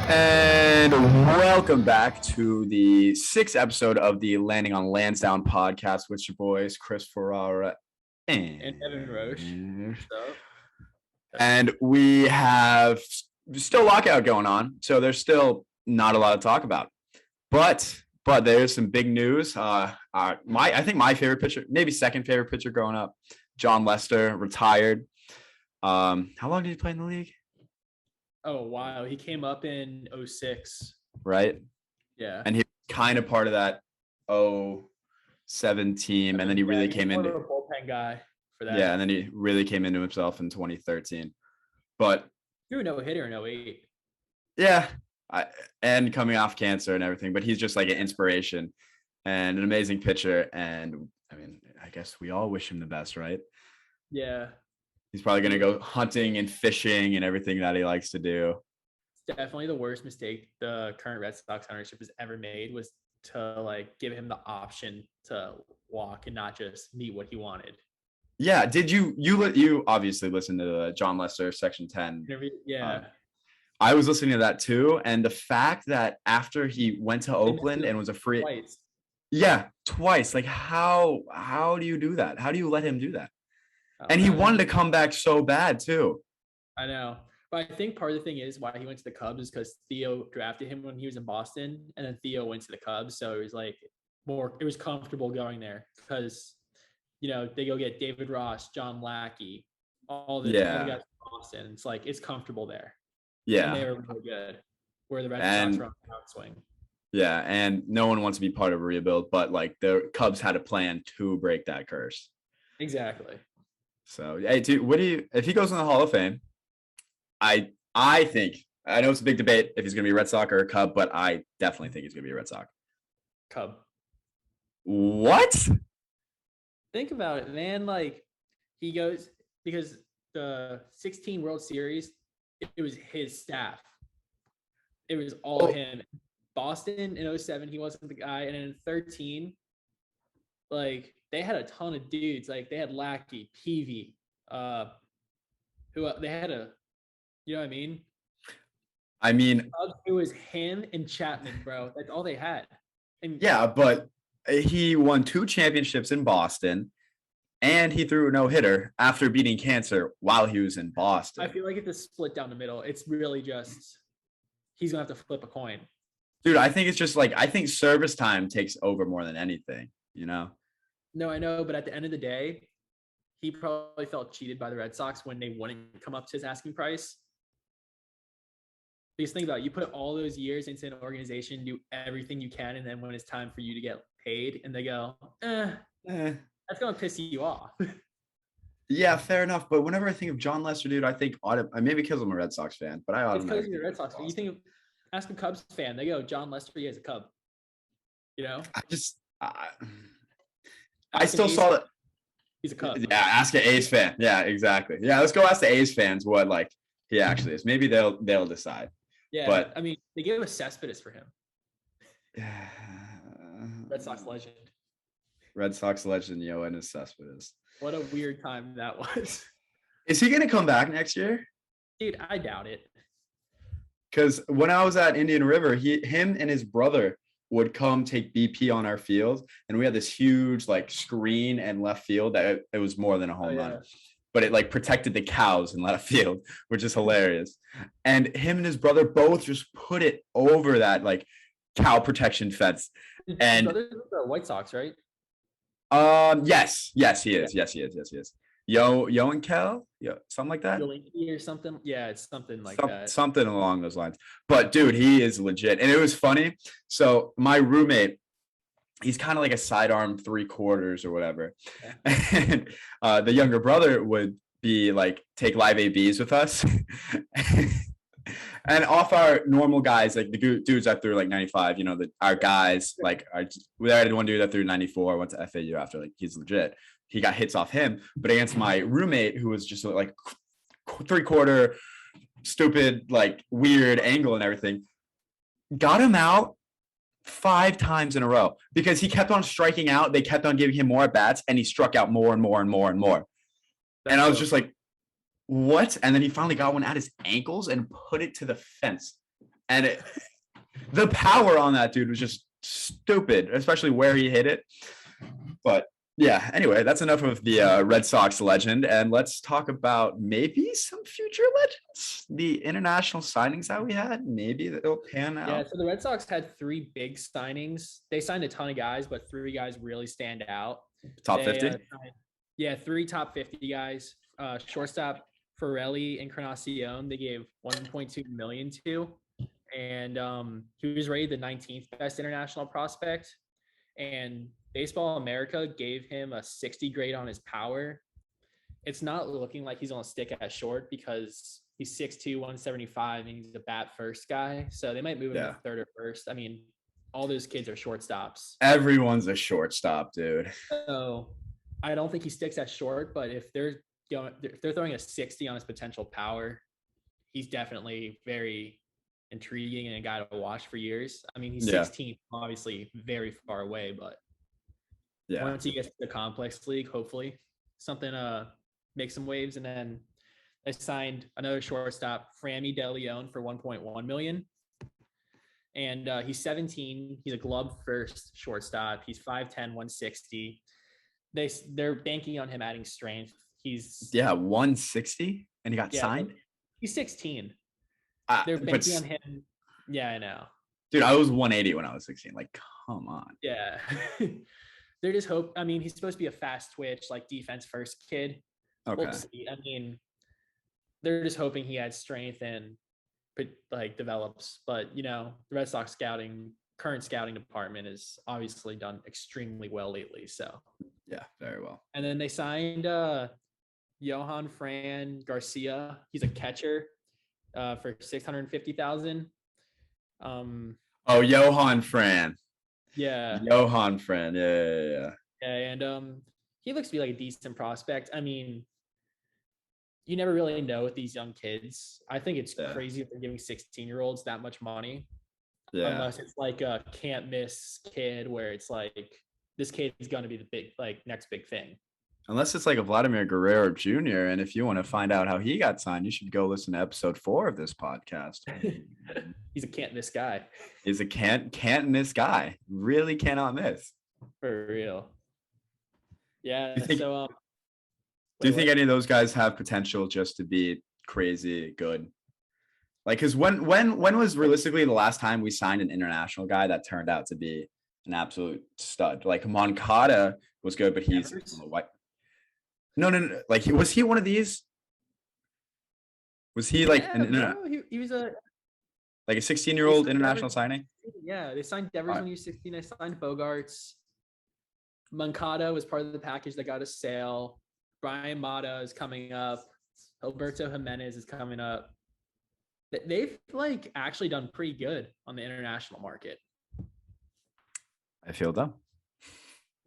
And welcome back to the sixth episode of the Landing on Lansdowne podcast with your boys, Chris Ferrara and Evan Roche. And we have still lockout going on, so there's still not a lot to talk about. But there's some big news. I think my favorite pitcher, maybe second favorite pitcher growing up, Jon Lester, retired. How long did he play in the league? Oh, wow. He came up in 06. Right? Yeah. And he was kind of part of that 07 team, and then he really came into a bullpen guy for that. Yeah, and then he really came into himself in 2013. But he was a no-hitter in 08. Yeah, and coming off cancer and everything, but he's just like an inspiration and an amazing pitcher. And I mean, I guess we all wish him the best, right? Yeah. He's probably going to go hunting and fishing and everything that he likes to do. It's definitely the worst mistake the current Red Sox ownership has ever made was to like give him the option to walk and not just meet what he wanted. Yeah. Did you obviously listened to the Jon Lester Section 10? Yeah. I was listening to that too. And the fact that after he went to Oakland and was a free. Twice. Yeah, twice. Like how do you do that? How do you let him do that? And he wanted to come back so bad too. I know. But I think part of the thing is why he went to the Cubs is because Theo drafted him when he was in Boston, and then Theo went to the Cubs. So it was like it was comfortable going there because, they go get David Ross, John Lackey, all the guys from Boston. It's like, it's comfortable there. Yeah. And they were really good. Where the Red Sox were on the outswing. Yeah. And no one wants to be part of a rebuild, but like the Cubs had a plan to break that curse. Exactly. So, hey, dude, if he goes in the Hall of Fame, I think, I know it's a big debate if he's going to be a Red Sox or a Cub, but I definitely think he's going to be a Red Sox. Cub. What? Think about it, man. Like, he goes, because the 16 World Series, it was his staff. It was all him. Boston in 07, he wasn't the guy. And in 13, like, they had a ton of dudes. Like, they had Lackey, Peavy, who they had you know what I mean? I mean, it was him and Chapman, bro. That's all they had. And yeah, but he won 2 championships in Boston, and he threw a no-hitter after beating cancer while he was in Boston. I feel like it's a split down the middle. It's really just he's gonna have to flip a coin. Dude, I think it's just like I think service time takes over more than anything, No, I know, but at the end of the day, he probably felt cheated by the Red Sox when they wouldn't come up to his asking price. Because think about it, you put all those years into an organization, do everything you can, and then when it's time for you to get paid, and they go, that's going to piss you off. Yeah, fair enough. But whenever I think of Jon Lester, dude, I think maybe because I'm a Red Sox fan, but I automatically. It's because you're a Red Sox fan. You think ask a Cubs fan, they go, Jon Lester, he is a Cub. I still saw that. He's a Cub. Yeah, ask an A's fan. Yeah, exactly. Yeah, let's go ask the A's fans what like he actually is. Maybe they'll decide. Yeah, but I mean, they gave a Cespedes for him. Red Sox legend. Red Sox legend, Yoenis Cespedes. What a weird time that was. Is he gonna come back next year? Dude, I doubt it. Because when I was at Indian River, him and his brother would come take BP on our field, and we had this huge like screen and left field that it was more than a home run. But it like protected the cows in left field, which is hilarious. And him and his brother both just put it over that like cow protection fence. And the White Sox, right? Yes, he is. Yes, he is. Yo and Kel, something like that. Or something. Yeah, it's something like that. Something along those lines. But dude, he is legit. And it was funny. So my roommate, he's kind of like a sidearm 3/4 or whatever. Yeah. And the younger brother would be like take live ABs with us. And off our normal guys, like the dudes that threw like 95, our guys, like we had one dude that threw 94, went to FAU after, like he's legit. He got hits off him, but against my roommate who was just like 3/4 stupid, like weird angle and everything, got him out 5 times in a row because he kept on striking out. They kept on giving him more at bats, and he struck out more and more and more and more. And I was just like, what? And then he finally got one at his ankles and put it to the fence. And the power on that dude was just stupid, especially where he hit it. But yeah, anyway, that's enough of the Red Sox legend. And let's talk about maybe some future legends. The international signings that we had, maybe they'll pan out. Yeah, so the Red Sox had 3 big signings. They signed a ton of guys, but 3 guys really stand out. Top 50? Yeah, 3 top 50 guys. Shortstop Ferrelli and Encarnacion, they gave 1.2 million to. And he was rated the 19th best international prospect. And Baseball America gave him a 60 grade on his power. It's not looking like he's going to stick at short because he's 6'2", 175, and he's a bat first guy. So they might move him to third or first. I mean, all those kids are shortstops. Everyone's a shortstop, dude. So I don't think he sticks at short, but if they're throwing a 60 on his potential power, he's definitely very intriguing and a guy to watch for years. I mean, he's 16, obviously very far away, but once he gets to the complex league, hopefully something makes some waves. And then they signed another shortstop, Frammy De Leon, for 1.1 million. And he's 17. He's a glove first shortstop. He's 5'10", 160. They're banking on him adding strength. He's 160, and he got signed. He's 16. They're banking on him. Yeah, I know. Dude, I was 180 when I was 16. Like, come on. Yeah. They're just I mean, he's supposed to be a fast twitch, like defense first kid. Okay. We'll see. I mean, they're just hoping he adds strength and like develops. But, the Red Sox current scouting department has obviously done extremely well lately. So yeah, very well. And then they signed Johan Fran Garcia. He's a catcher for $650,000. Johan Fran. Yeah. Johan Fran. Yeah. And he looks to be like a decent prospect. I mean, you never really know with these young kids. I think it's crazy that they're giving 16-year-olds that much money. Yeah. Unless it's like a can't miss kid where it's like this kid is going to be the big, next big thing. Unless it's like a Vladimir Guerrero Jr. And if you want to find out how he got signed, you should go listen to episode 4 of this podcast. He's a can't miss guy. He's a can't miss guy. Really cannot miss. For real. Yeah. Do you think any of those guys have potential just to be crazy good? Like, because when was realistically the last time we signed an international guy that turned out to be an absolute stud? Like Moncada was good, but he's white. No. Like, was he one of these? Was he like he was a 16-year-old international signing? Yeah, they signed Devers when he was 16. They signed Bogarts. Moncada was part of the package that got a sale. Brian Mata is coming up. Alberto Jimenez is coming up. They've actually done pretty good on the international market. I feel dumb.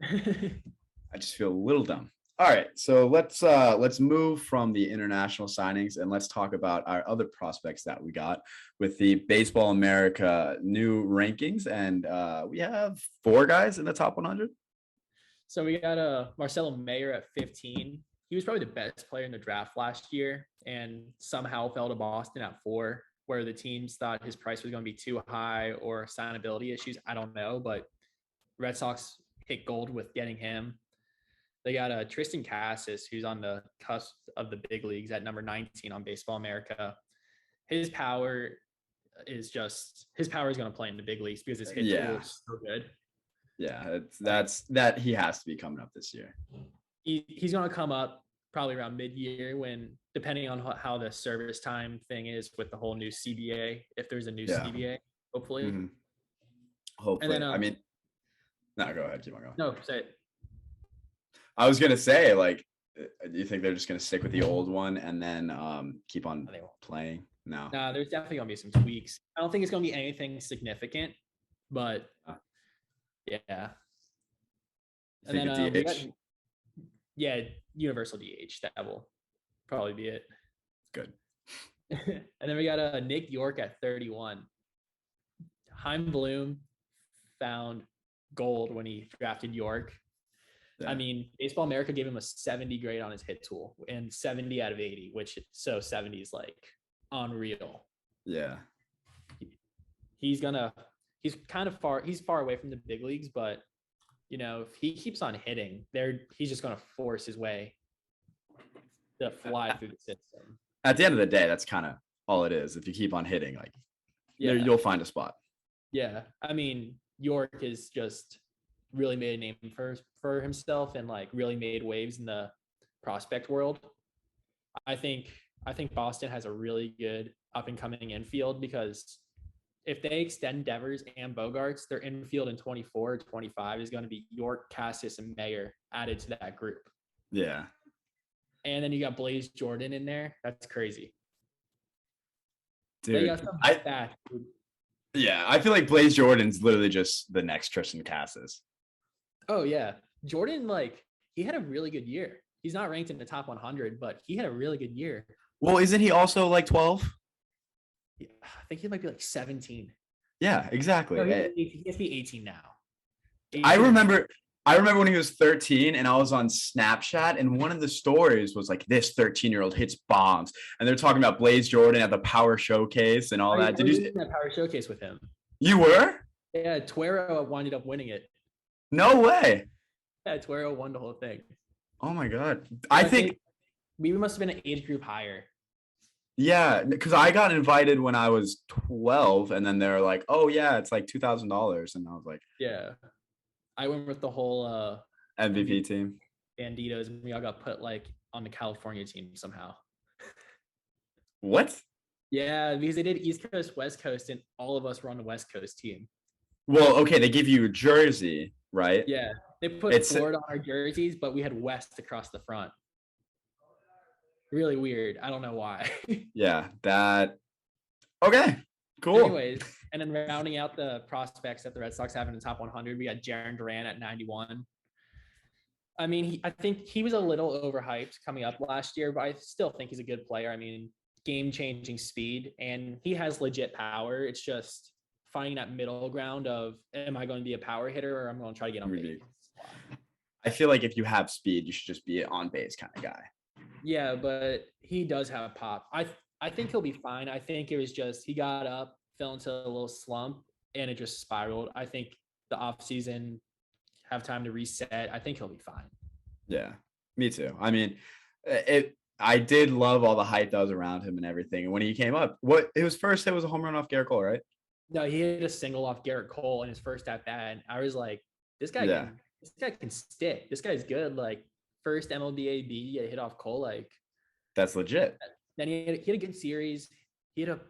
I just feel a little dumb. All right, so let's move from the international signings and let's talk about our other prospects that we got with the Baseball America new rankings, and we have 4 guys in the top 100. So we got Marcelo Mayer at 15. He was probably the best player in the draft last year and somehow fell to Boston at 4, where the teams thought his price was going to be too high or signability issues. I don't know, but Red Sox hit gold with getting him. They got Tristan Cassis, who's on the cusp of the big leagues at number 19 on Baseball America. His power is going to play in the big leagues because his hit tool is so good. Yeah, he has to be coming up this year. He's going to come up probably around mid-year when, depending on how the service time thing is with the whole new CBA, if there's a new CBA, hopefully. Mm-hmm. Hopefully. And then, no, go ahead. Keep on going. No, say it. I was going to say, do you think they're just going to stick with the old one and then keep on playing? No. No, there's definitely going to be some tweaks. I don't think it's going to be anything significant, but yeah. And then DH? Universal DH. That will probably be it. Good. And then we got Nick York at 31. Chaim Bloom found gold when he drafted York. Yeah. I mean, Baseball America gave him a 70 grade on his hit tool and 70 out of 80, which 70 is unreal. Yeah. he's far away from the big leagues, but if he keeps on hitting, he's just gonna force his way to fly through the system. At the end of the day, that's kind of all it is. If you keep on hitting, like you'll find a spot. Yeah. I mean, York has just really made a name for himself and like really made waves in the prospect world. I think Boston has a really good up and coming infield, because if they extend Devers and Bogarts, their infield in 24, 25 is going to be York, Cassis, and Mayer added to that group. Yeah. And then you got Blaze Jordan in there. That's crazy. Dude, dude. Yeah, I feel like Blaze Jordan's literally just the next Tristan Cassis. Oh, yeah. Jordan, like, he had a really good year. He's not ranked in the top 100, but he had a really good year. Well, isn't he also like 12? Yeah, I think he might be like 17. Yeah, exactly. No, he has to be 18 now. 18. I remember when he was 13 and I was on Snapchat and one of the stories was like, this 13-year-old hits bombs. And they're talking about Blaze Jordan at the Power Showcase and all that. Did you see that Power Showcase with him? You were? Yeah, Tuero wound up winning it. No way. Yeah, Tuero won the whole thing. Oh my God. I think we must have been an age group higher. Yeah, because I got invited when I was 12 and then they're like, oh yeah, it's like $2,000. And I was like, yeah. I went with the whole MVP team. Banditos, and we all got put like on the California team somehow. What? Yeah, because they did East Coast, West Coast, and all of us were on the West Coast team. Well, okay, they give you a jersey, right? Yeah, they put Florida on our jerseys, but we had West across the front. Really weird. I don't know why. Yeah, that. Okay, cool. Anyways, and then rounding out the prospects that the Red Sox have in the top 100, we got Jarren Duran at 91. I mean, I think he was a little overhyped coming up last year, but I still think he's a good player. I mean, game-changing speed, and he has legit power. It's just finding that middle ground of, am I going to be a power hitter or I'm going to try to get on base? I feel like if you have speed, you should just be an on-base kind of guy. Yeah, but he does have pop. I think he'll be fine. I think it was just he got up, fell into a little slump, and it just spiraled. I think the offseason have time to reset. I think he'll be fine. Yeah, me too. I mean, I did love all the hype that was around him and everything. And when he came up, it was a home run off Garrett Cole, right? No, he hit a single off Garrett Cole in his first at bat. And I was like, this guy can stick. This guy's good. Like, first MLB AB hit off Cole, like that's legit. Then he had a good series.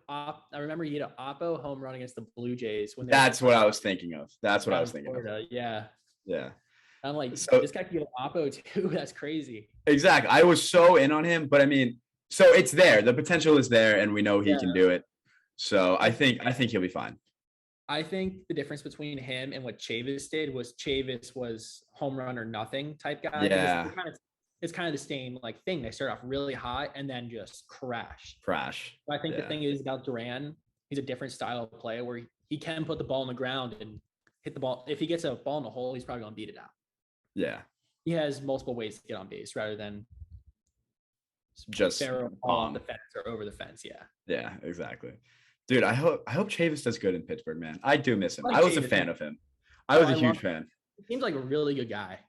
I remember he had an Oppo home run against the Blue Jays when that's what I was thinking of. Yeah. Yeah. I'm like, this guy can get an Oppo too. That's crazy. Exactly. I was so in on him, but I mean, so it's there. The potential is there, and we know he can do it. So I think he'll be fine. I think the difference between him and what Chavis did was Chavis was home run or nothing type guy. Yeah. It's kind of the same like thing. They start off really hot and then just crash. So I think the thing is about Duran, he's a different style of play where he can put the ball on the ground and hit the ball. If he gets a ball in the hole, he's probably going to beat it out. Yeah. He has multiple ways to get on base rather than just on the fence or over the fence. Yeah. Yeah, exactly. Dude, I hope Chavis does good in Pittsburgh, man. I do miss him. I was a fan of him. I was a huge fan. He seems like a really good guy.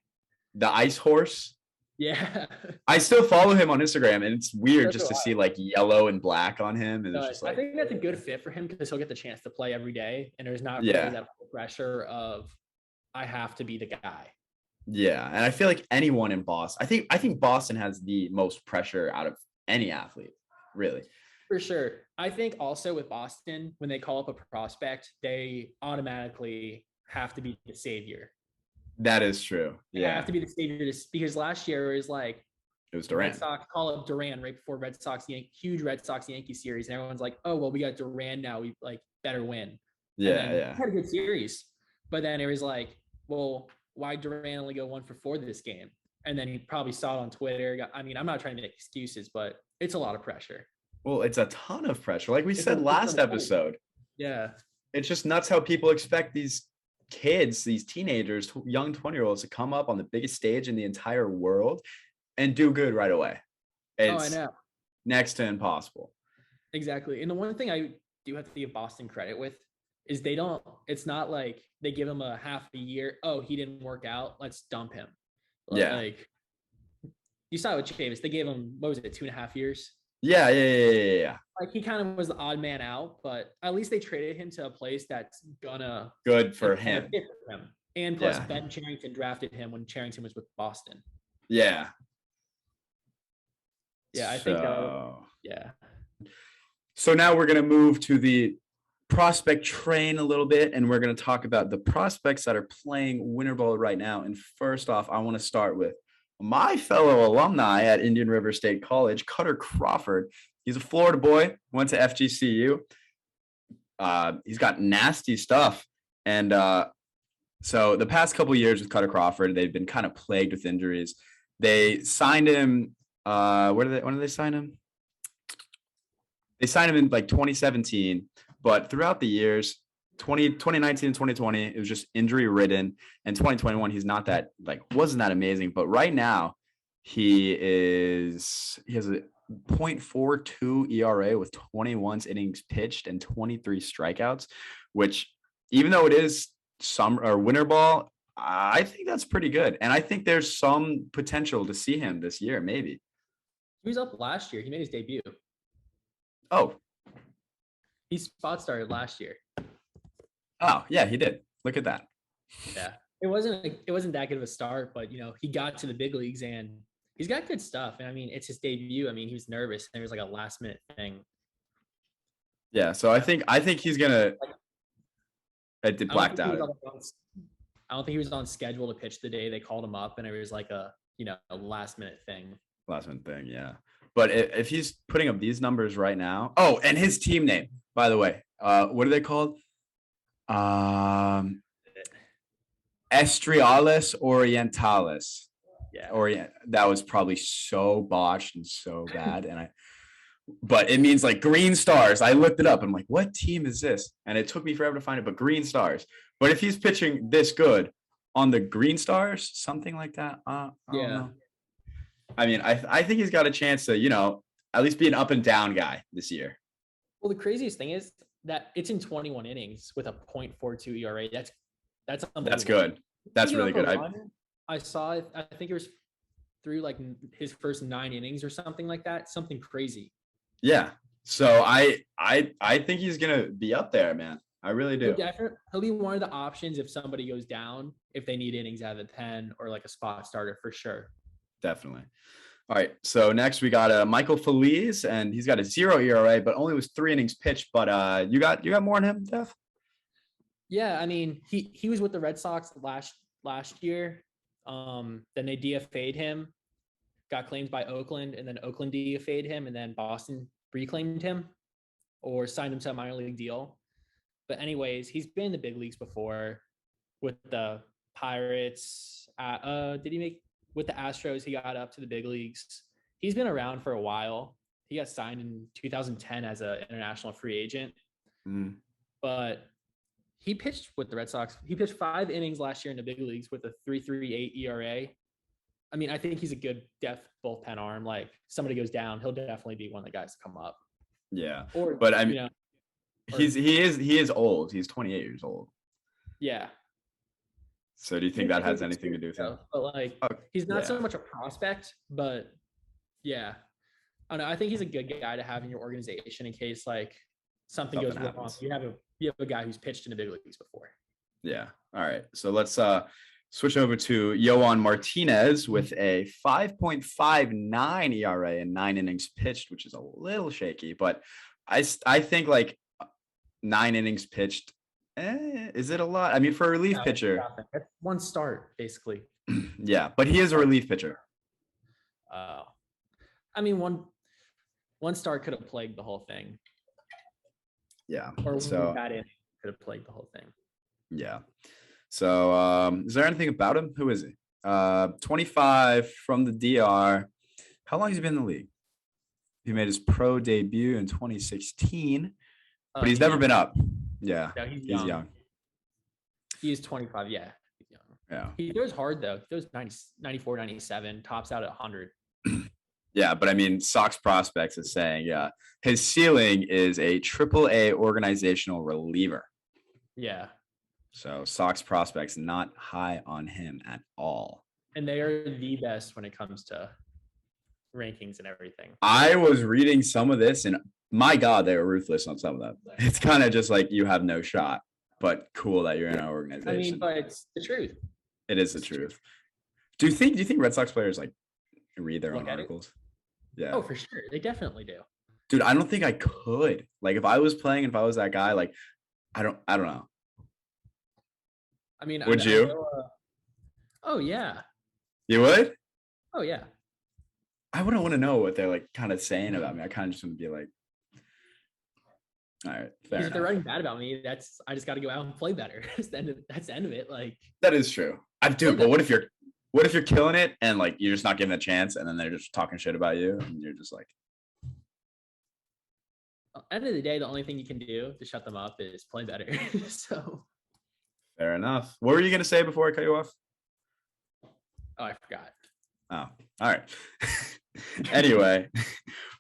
The Ice Horse. Yeah. I still follow him on Instagram, and it's weird just to see like yellow and black on him. And it's just like, I think that's a good fit for him because he'll get the chance to play every day, and there's not really that pressure of I have to be the guy. Yeah, and I feel like anyone in Boston, I think Boston has the most pressure out of any athlete, really. For sure. I think also with Boston, when they call up a prospect, they automatically have to be the savior. That is true. They have to be the savior because last year it was Durant. Red Sox call up Durant right before huge Red Sox Yankee series, and everyone's like, "Oh well, we got Durant now. We like better win." Yeah. Had a good series, but then it was like, well, why Durant only go 1 for 4 this game? And then he probably saw it on Twitter. I mean, I'm not trying to make excuses, but it's a lot of pressure. Well, it's a ton of pressure. Like we said last episode. Yeah. It's just nuts how people expect these kids, these teenagers, young 20-year-olds to come up on the biggest stage in the entire world and do good right away. It's I know. Next to impossible. Exactly. And the one thing I do have to give Boston credit with is they don't. It's not like they give him a half a year. Oh, he didn't work out. Let's dump him. Yeah. Like you saw with Chavis, they gave him what was it, 2.5 years? Yeah. Like he kind of was the odd man out, but at least they traded him to a place that's gonna Good for that's gonna him. fit for him. And plus, Yeah. Ben Cherington drafted him when Cherington was with Boston. Yeah. Yeah, I think that was, yeah. So now we're going to move to the prospect train a little bit, and we're going to talk about the prospects that are playing winter ball right now. And first off, I want to start with my fellow alumni at Indian River State College, Cutter Crawford. He's a Florida boy, went to FGCU. He's got nasty stuff. And so the past couple of years with Cutter Crawford, they've been kind of plagued with injuries. They signed him. When did they sign him? They signed him in like 2017, but throughout the years, 2019 and 2020, it was just injury ridden. And 2021, he's not that wasn't that amazing. But right now, he has a 0.42 ERA with 21 innings pitched and 23 strikeouts, which even though it is summer or winter ball, I think that's pretty good. And I think there's some potential to see him this year, maybe. He was up last year. He made his debut. Oh, he spot started last year. Oh yeah, he did. Look at that. Yeah, it wasn't that good of a start, but he got to the big leagues and he's got good stuff. And I mean, it's his debut. I mean, he was nervous and it was like a last minute thing. Yeah, so I think he's gonna. It did blacked out. I don't think he was on schedule to pitch the day they called him up, and it was like a last minute thing. Last minute thing, yeah. But if he's putting up these numbers right now, oh, and his team name, by the way, what are they called? Estriales Orientales. Yeah. That was probably so botched and so bad. But it means like green stars. I looked it up. I'm like, what team is this? And it took me forever to find it, but green stars. But if he's pitching this good on the green stars, something like that, I don't know. I mean, I think he's got a chance to, at least be an up and down guy this year. Well, the craziest thing is that it's in 21 innings with a 0.42 ERA. That's unbelievable. That's good. That's really good. I saw it. I think it was through like his first 9 innings or something like that. Something crazy. Yeah. So I think he's gonna be up there, man. I really do. He'll be one of the options if somebody goes down, if they need innings out of the pen or like a spot starter for sure. Definitely. All right. So next we got Michael Feliz, and he's got a 0 ERA, but only was 3 innings pitched. But you got more on him, Def? Yeah, I mean he was with the Red Sox last year. Then they DFA'd him, got claimed by Oakland, and then Oakland DFA'd him, and then Boston reclaimed him or signed him to a minor league deal. But anyways, he's been in the big leagues before with the Pirates. Did he make with the Astros? He got up to the big leagues. He's been around for a while. He got signed in 2010 as an international free agent. But he pitched with the Red Sox. He pitched 5 innings last year in the big leagues with a 3.38 ERA. I mean, I think he's a good bullpen arm. Like somebody goes down, he'll definitely be one of the guys to come up. Yeah. But I mean, he is old. He's 28 years old. Yeah. So do you think that has anything to do with him? But he's not so much a prospect, but yeah. I don't know. I think he's a good guy to have in your organization in case something goes wrong. You have a guy who's pitched in the big leagues before. Yeah. All right. So let's switch over to Yoan Martinez with a 5.59 ERA and 9 innings pitched, which is a little shaky, but I think 9 innings pitched. Is it a lot? I mean, for a relief pitcher, that's 1 start basically. Yeah, but he is a relief pitcher. I mean, one start could have plagued the whole thing. Yeah. Or so bad inning could have plagued the whole thing. Yeah. So is there anything about him? Who is he? 25 from the DR. How long has he been in the league? He made his pro debut in 2016, but he's never been up. Yeah. No, he's young. He's 25. Yeah. He's young. Yeah. He throws hard though. He throws 90, 94, 97, tops out at 100. Yeah, but I mean, Sox Prospects is saying, his ceiling is a AAA organizational reliever. Yeah. So Sox prospects not high on him at all. And they are the best when it comes to rankings and everything. I was reading some of this, and my God, they were ruthless on some of them. It's kind of just like you have no shot, but cool that you're in our organization. I mean, but it's the truth. It is the truth. Do you think Red Sox players like read their own articles? Yeah. Oh, for sure. They definitely do. Dude, I don't think I could. Like if I was playing, if I was that guy, like I don't know. I mean, would you? Oh yeah. You would? Oh yeah. I wouldn't want to know what they're like kind of saying about me. I kind of just want to be like, all right, fair enough. If they're writing bad about me, I just got to go out and play better. That's the end of it. Like that is true. I do, but what if you're killing it and like you're just not giving a chance, and then they're just talking shit about you, and you're just like. End of the day, the only thing you can do to shut them up is play better. So fair enough. What were you gonna say before I cut you off? Oh, I forgot. Oh, all right. Anyway,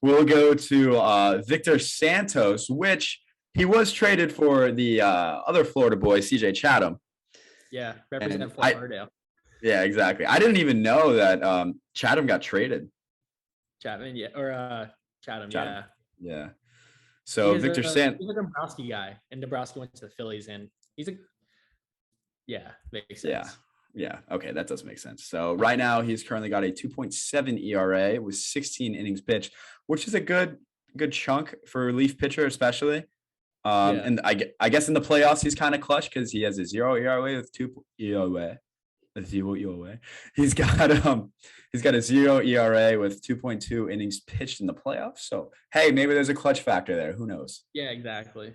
we'll go to Victor Santos, which he was traded for the other Florida boy, CJ Chatham. Yeah, represent Fort Lauderdale. Yeah, exactly. I didn't even know that Chatham got traded. Chapman, yeah, or Chatham, yeah. Yeah. So Victor Santos, he's a Dombrowski guy, and Dombrowski went to the Phillies, and he's makes sense. Yeah. Yeah. Okay. That does make sense. So right now he's currently got a 2.7 ERA with 16 innings pitched, which is a good chunk for a relief pitcher, especially. And I guess in the playoffs, he's kind of clutch because he has a 0 ERA with 2 ERA. A 0 ERA. He's got a 0 ERA with 2.2 innings pitched in the playoffs. So hey, maybe there's a clutch factor there. Who knows? Yeah, exactly.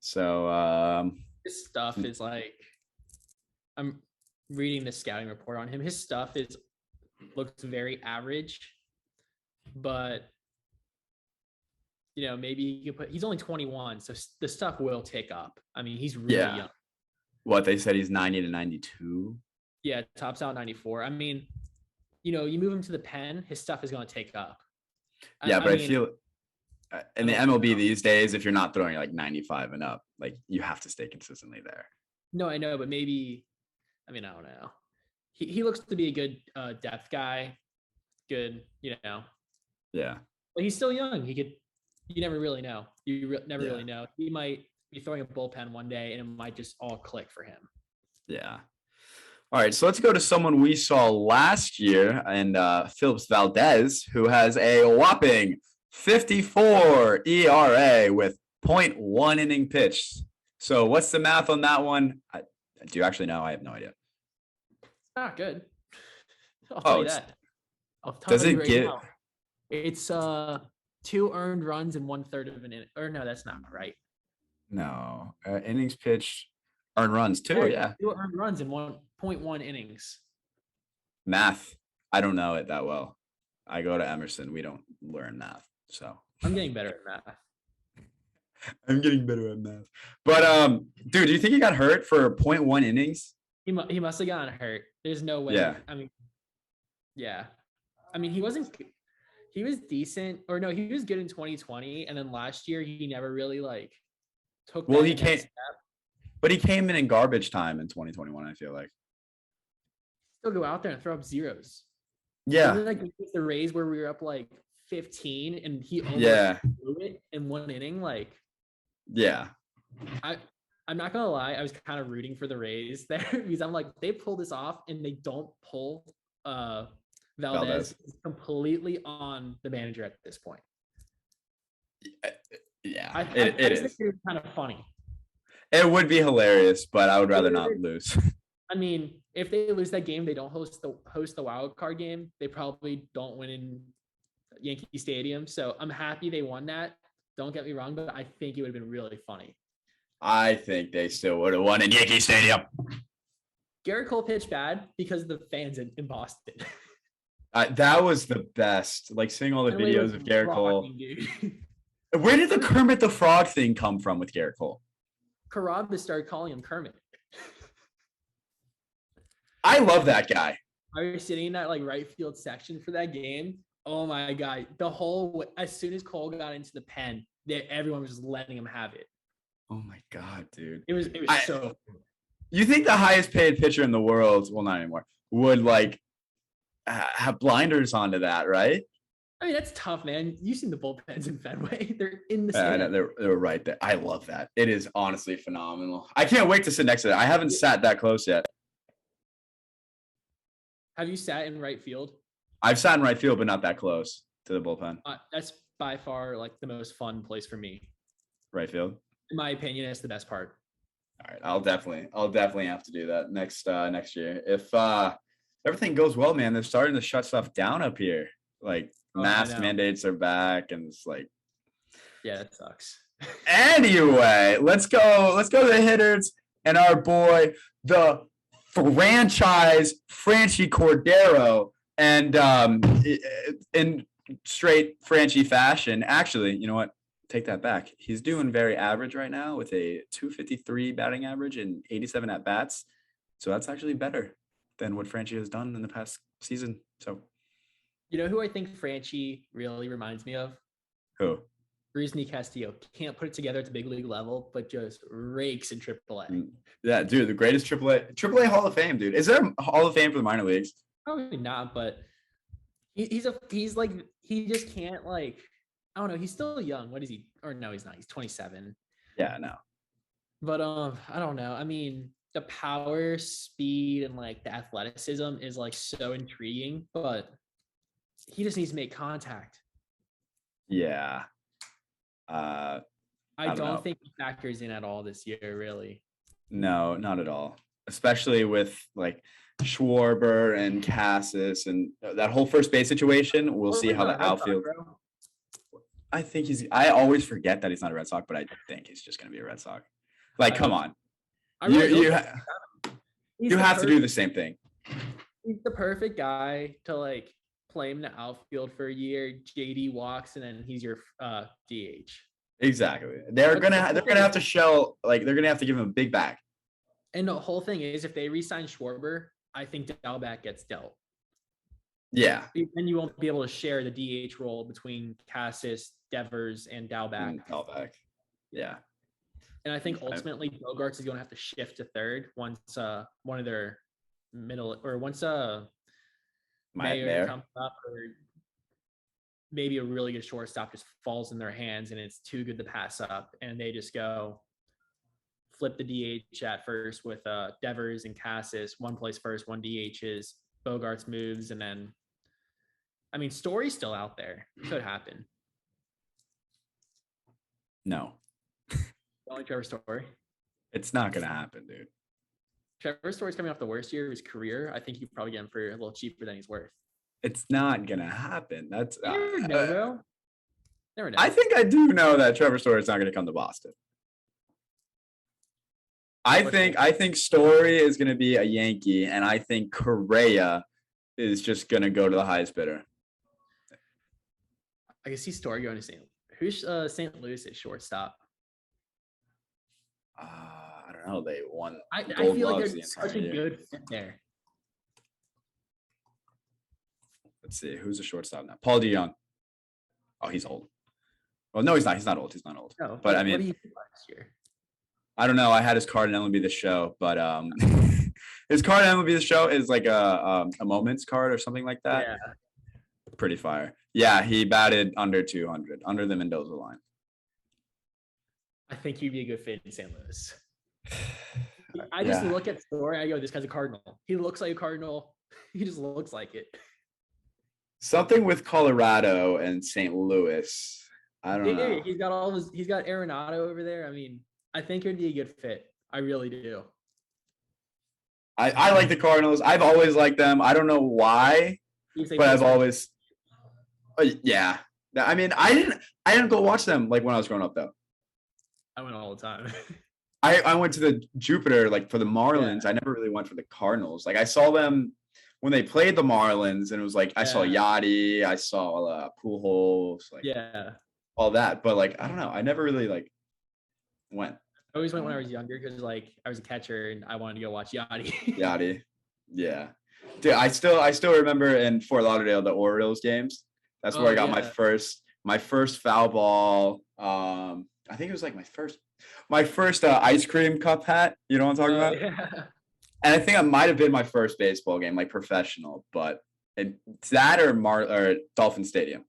So his stuff is like, I'm reading the scouting report on him. His stuff looks very average, but maybe you could he's only 21, so the stuff will tick up. I mean, he's really young. What they said, he's 90 to 92. Yeah, tops out 94. I mean, you move him to the pen, his stuff is going to take up. Yeah, but I feel in the MLB these days, if you're not throwing like 95 and up, like you have to stay consistently there. No, I know, but maybe, I mean, I don't know. He looks to be a good depth guy. Good, Yeah. But he's still young. You never really know. You never really know. He might be throwing a bullpen one day and it might just all click for him. Yeah. All right. So let's go to someone we saw last year, and Phillips Valdez, who has a whopping 54 ERA with 0.1 inning pitched. So what's the math on that one? Do you actually know? I have no idea. It's not good. I'll tell you that. Does it get? It's 2 earned runs in 1/3 of an inning. Or no, that's not right. No, innings pitched, earned runs too. Yeah, 2 earned runs in 1.1 innings. Math. I don't know it that well. I go to Emerson. We don't learn math, so I'm getting better at math. I'm getting better at math. But dude, do you think he got hurt for 0.1 innings? He must have gotten hurt. There's no way. Yeah. I mean, yeah. I mean, he was decent, or no, he was good in 2020, and then last year he never really took. Well, he came, but he came in garbage time in 2021. I feel like still go out there and throw up zeros. Yeah, the Rays where we were up 15, and he almost blew it in 1 inning. Yeah, I'm not gonna lie, I was kind of rooting for the Rays there because I'm like, they pull this off and they don't pull Valdez is completely on the manager at this point. Yeah, it is. It's kind of funny. It would be hilarious, but I would rather not lose. I mean, if they lose that game, they don't host the wild card game. They probably don't win in Yankee Stadium. So I'm happy they won that. Don't get me wrong, but I think it would have been really funny. I think they still would have won in Yankee Stadium. Garrett Cole pitched bad because of the fans in Boston. That was the best. Seeing all the videos of Garrett Cole. Where did the Kermit the Frog thing come from with Garrett Cole? Carrabba started calling him Kermit. I love that guy. I was sitting in that right field section for that game. Oh my God. As soon as Cole got into the pen, everyone was just letting him have it. Oh my God, dude. It was so. You think the highest paid pitcher in the world, well, not anymore, would like have blinders onto that, right? I mean, that's tough, man. You've seen the bullpens in Fenway. They're in the Yeah, stand. they're right there. I love that. It is honestly phenomenal. I can't wait to sit next to that. I haven't sat that close yet. Have you sat in right field? I've sat in right field, but not that close to the bullpen. That's by far like the most fun place for me. Right field. In my opinion, it's the best part. All right, I'll definitely have to do that next year. If everything goes well, man, they're starting to shut stuff down up here. Like mask mandates are back, and it's like, yeah, that sucks. Anyway, let's go to the hitters and our boy, the franchise Franchi Cordero, and in straight Franchi fashion. Actually, you know what? Take that back. He's doing very average right now with a 253 batting average and 87 at bats. So that's actually better than what Franchi has done in the past season. So, you know who I think Franchi really reminds me of? Who? Grizzly Castillo. Can't put it together at the big league level, but just rakes in AAA. Yeah, dude, the greatest AAA Hall of Fame, dude. Is there a Hall of Fame for the minor leagues? Probably not, but he just can't, like, I don't know. He's still young. What is he? Or no, he's not. He's 27. Yeah, no. But I don't know. I mean, the power, speed, and like the athleticism is like so intriguing, but he just needs to make contact. Yeah. I don't think he factors in at all this year, really. No, not at all. Especially with like Schwarber and Cassis and that whole first base situation. We'll see how the outfield. I always forget that he's not a Red Sox, but I think he's just going to be a Red Sox. Like, come on. You have to do the same thing. He's the perfect guy to like play him in the outfield for a year. JD walks, and then he's your DH. Exactly. They're gonna have to shell, like, they're gonna have to give him a big bag. And the whole thing is, if they re-sign Schwarber, I think Dalbec gets dealt. Yeah. Then you won't be able to share the DH role between Cassis, Devers, and Dalbec. Yeah. And I think ultimately Bogarts is going to have to shift to third once one of their middle, or once Mayer comes up, or maybe a really good shortstop just falls in their hands and it's too good to pass up, and they just go flip the DH at first with Devers and Cassis. One plays first, one DHs. Bogarts moves, and then, I mean, Story's still out there. It could happen. No. Only Trevor Story. It's not gonna happen, dude. Trevor Story's coming off the worst year of his career. I think you probably get him for a little cheaper than he's worth. It's not gonna happen. That's never know. Never know. I think I do know that Trevor Story is not gonna come to Boston. I think Story is gonna be a Yankee, and I think Correa is just gonna go to the highest bidder. I can see Story going to St. Who's St. Louis at shortstop? I don't know. They won. I feel like there's such a good fit there. Let's see. Who's the shortstop now? Paul DeJong. Oh, he's old. Well, no, he's not. He's not old. He's not old. No, but I mean, what did he do last year? I don't know. I had his card in MLB The Show, but his card in MLB The Show is like a moments card or something like that. Yeah. Pretty fire. Yeah, he batted under 200, under the Mendoza line. I think he'd be a good fit in St. Louis. I just look at Story. I go, this guy's a Cardinal. He looks like a Cardinal. He just looks like it. Something with Colorado and St. Louis. I don't know. He's got Arenado over there. I mean, I think it'd be a good fit. I really do. I like the Cardinals. I've always liked them. I don't know why, but I've always. Yeah. I mean, I didn't go watch them like when I was growing up though. I went all the time. I went to the Jupiter like for the Marlins. Yeah. I never really went for the Cardinals. Like I saw them when they played the Marlins, and it was like I saw Yachty, I saw Pujols, like all that. But like I don't know, I never really like went. I always went when I was younger because like I was a catcher and I wanted to go watch Yachty. Yachty, yeah, dude. I still remember in Fort Lauderdale the Orioles games. That's where I got my first foul ball. I think it was like my first my first ice cream cup hat. You know what I'm talking about? Yeah. And I think it might have been my first baseball game, like professional, but it's that or Dolphin Stadium,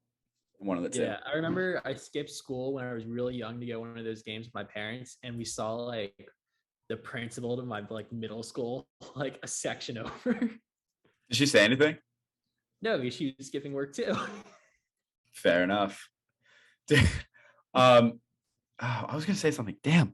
one of the two. Yeah, I remember I skipped school when I was really young to go one of those games with my parents, and we saw like the principal of my like middle school like a section over. Did she say anything? No, because she was skipping work too. Fair enough. I was gonna say something. Damn,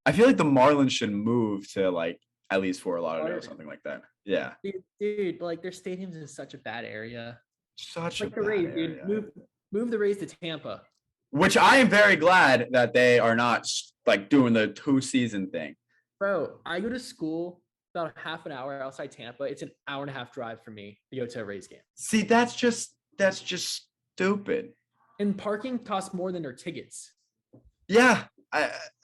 I feel like the Marlins should move to like at least Fort Lauderdale or something like that. Yeah, Dude, but like their stadium's in such a bad area. such Like a the bad Rays, area. dude. Move the Rays to Tampa. Which I am very glad that they are not like doing the 2-season thing. Bro, I go to school about half an hour outside Tampa. It's an hour and a half drive for me to go to a Rays game. See, that's just stupid. And parking costs more than their tickets. Yeah,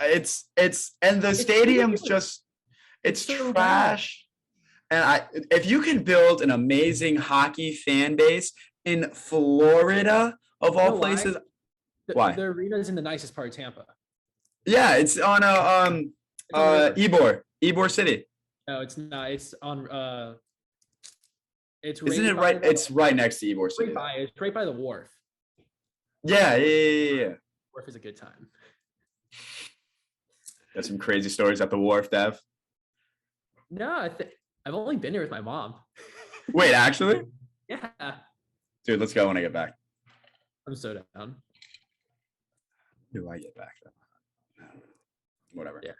it's and the stadium's ridiculous. just it's so trash. And if you can build an amazing hockey fan base in Florida of all places, why? The arena's in the nicest part of Tampa. Yeah, it's on Ybor City. No, it's not. It's on it's Isn't it right? It's right next to Ybor City. It's right by the wharf. Yeah. Wharf is a good time. Got some crazy stories at the wharf, Dev. No, I've only been here with my mom. Wait, actually? Yeah. Dude, let's go when I get back. I'm so down. Do I get back? Whatever. Yeah.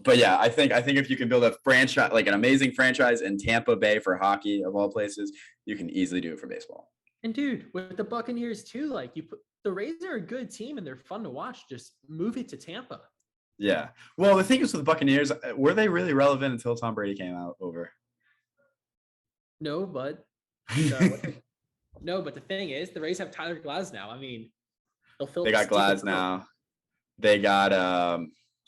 But yeah, I think if you can build a franchise, like an amazing franchise in Tampa Bay for hockey of all places, you can easily do it for baseball. And dude, with the Buccaneers too, like the Rays are a good team and they're fun to watch. Just move it to Tampa. Yeah. Well, the thing is with the Buccaneers, were they really relevant until Tom Brady came out over? No, but the thing is, the Rays have Tyler Glass now. I mean, they got Glass now. They got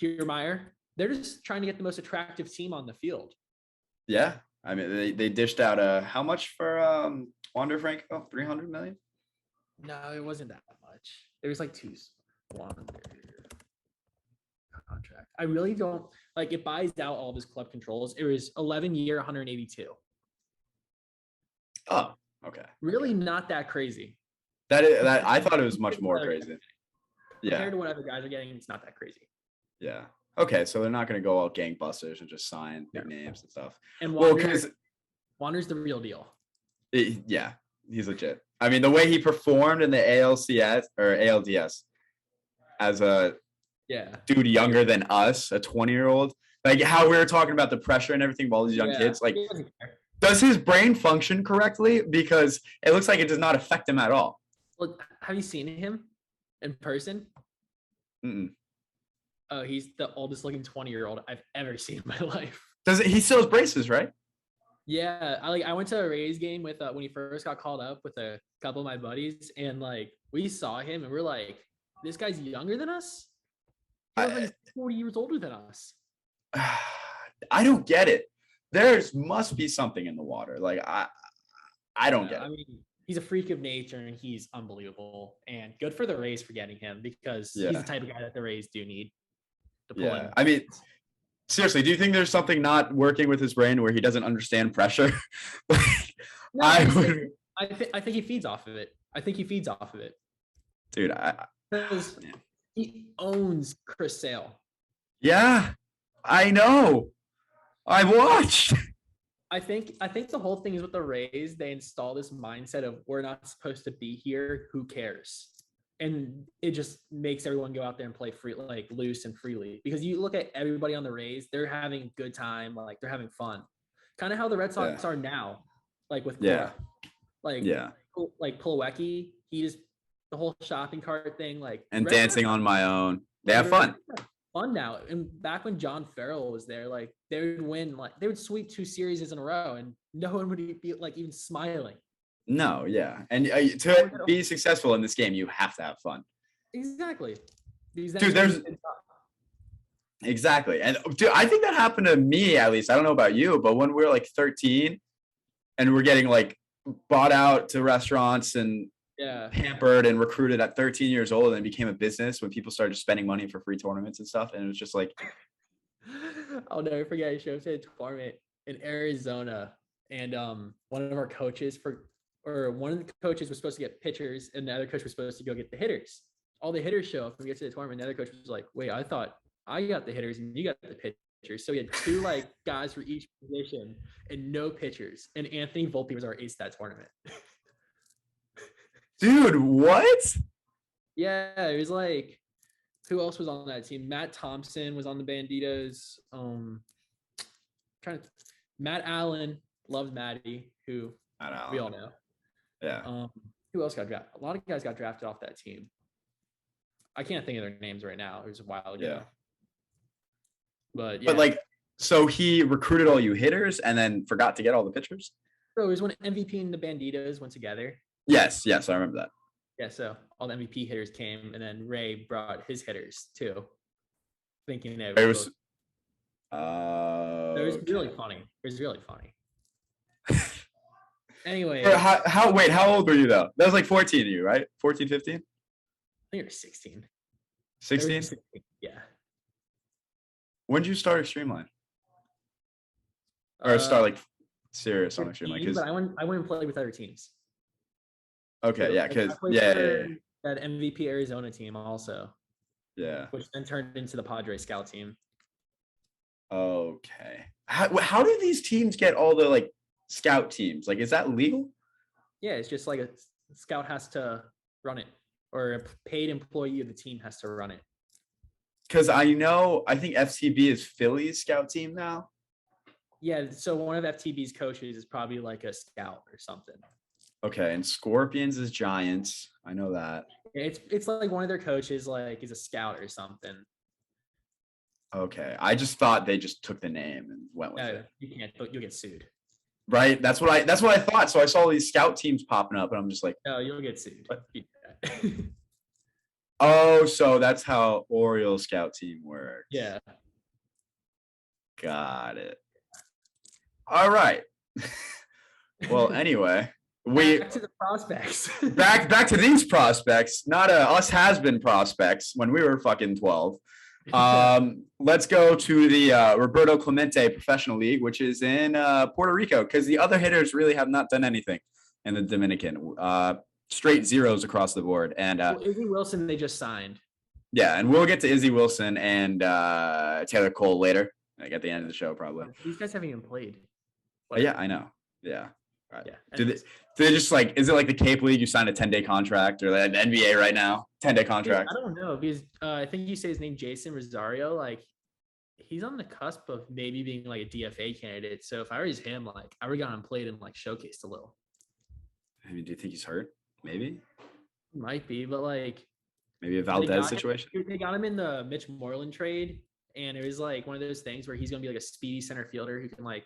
Kiermaier. They're just trying to get the most attractive team on the field. Yeah. I mean, they dished out how much for Wander Franco? $300 million? No, it wasn't that much. It was like Wander contract. I really don't like it. Buys out all of his club controls. It was 11-year, 182. Oh, okay. Really not that crazy. That I thought it was much more crazy. Yeah. Compared to what other guys are getting, it's not that crazy. Yeah. Okay, so they're not going to go all gangbusters and just sign big names and stuff. And Wander's the real deal. Yeah, he's legit. I mean, the way he performed in the ALCS or ALDS as a dude younger than us, a 20-year-old, like how we were talking about the pressure and everything of all these young kids, like does his brain function correctly? Because it looks like it does not affect him at all. Well, have you seen him in person? Mm-mm. Oh, he's the oldest looking 20-year-old I've ever seen in my life. He still has braces, right? Yeah, I went to a Rays game with when he first got called up with a couple of my buddies, and like we saw him and we're like, this guy's younger than us. He's 40 years older than us. I don't get it. There must be something in the water. Like I don't get it. I mean, he's a freak of nature and he's unbelievable. And good for the Rays for getting him because he's the type of guy that the Rays do need to pull in. I mean, seriously, do you think there's something not working with his brain where he doesn't understand pressure? No, I think he feeds off of it. Dude, because he owns Chris Sale. Yeah, I know. I watched. I think the whole thing is with the Rays. They install this mindset of we're not supposed to be here. Who cares? And it just makes everyone go out there and play free, like loose and freely. Because you look at everybody on the Rays, they're having a good time, like they're having fun. Kind of how the Red Sox are now, like with like Plawecki. He just the whole shopping cart thing, like and dancing on my own. They have fun. Fun now. And back when John Farrell was there, like they would win, like they would sweep 2 series in a row, and no one would be like even smiling. No, yeah, and to be successful in this game, you have to have fun. Exactly. Dude, exactly, and dude, I think that happened to me at least. I don't know about you, but when we were like 13, and we're getting like bought out to restaurants and Yeah. pampered and recruited at 13 years old, and became a business when people started spending money for free tournaments and stuff. And it was just like, I'll never forget. I showed up to a tournament in Arizona, and one of our coaches one of the coaches was supposed to get pitchers, and the other coach was supposed to go get the hitters. All the hitters show up and we get to the tournament. The other coach was like, "Wait, I thought I got the hitters and you got the pitchers." So we had two like guys for each position and no pitchers. And Anthony Volpe was our ace that tournament. dude, what? Yeah, it was like, who else was on that team? Matt Thompson was on the Banditos. Matt Allen, loved Matty, who we all know. Yeah. Who else got drafted? A lot of guys got drafted off that team. I can't think of their names right now. It was a while ago. Yeah. But yeah. But like, so he recruited all you hitters and then forgot to get all the pitchers? So it was when MVP and the Banditos went together. Yes, I remember that. Yeah, so all the MVP hitters came, and then Ray brought his hitters too, thinking that it was. It was really funny. It was really funny. Anyway, how old were you though? That was like 14 of you, right? 14, 15? I think you were 16. 16? Yeah. When did you start Extremeline? Or start like serious on Extremeline? But I went and played with other teams. Okay, So, yeah, because that MVP Arizona team also. Yeah. Which then turned into the Padres scout team. Okay. How do these teams get all the like scout teams? Like, is that legal? Yeah, it's just like a scout has to run it, or a paid employee of the team has to run it. Because I think FTB is Philly's scout team now. Yeah, so one of FTB's coaches is probably like a scout or something. Okay, and Scorpions is Giants. I know that. It's like one of their coaches like is a scout or something. Okay, I just thought they just took the name and went with it. You can't. You'll get sued. Right. That's what I thought. So I saw these scout teams popping up, and I'm just like, no, you'll get sued. Oh, so that's how Oriole scout team works. Yeah. Got it. All right. Well, anyway, back to the prospects. back to these prospects, not us has-been prospects when we were fucking 12. Let's go to the Roberto Clemente Professional League, which is in Puerto Rico, because the other hitters really have not done anything in the Dominican. Straight zeros across the board. And Izzy Wilson, they just signed. Yeah, and we'll get to Izzy Wilson and Taylor Cole later, like at the end of the show, probably. These guys haven't even played. Yeah, I know. Yeah. Right. Yeah. Do they just like, is it like the Cape League? You signed a 10-day contract, or the NBA right now, 10-day contract? I don't know, because I think you say his name, Jason Rosario. Like, he's on the cusp of maybe being like a DFA candidate. So if I was him, like, I would have gotten played and like showcased a little. I mean, do you think he's hurt? Maybe. Might be, but like maybe a Valdez situation. They got him in the Mitch Moreland trade, and it was like one of those things where he's gonna be like a speedy center fielder who can like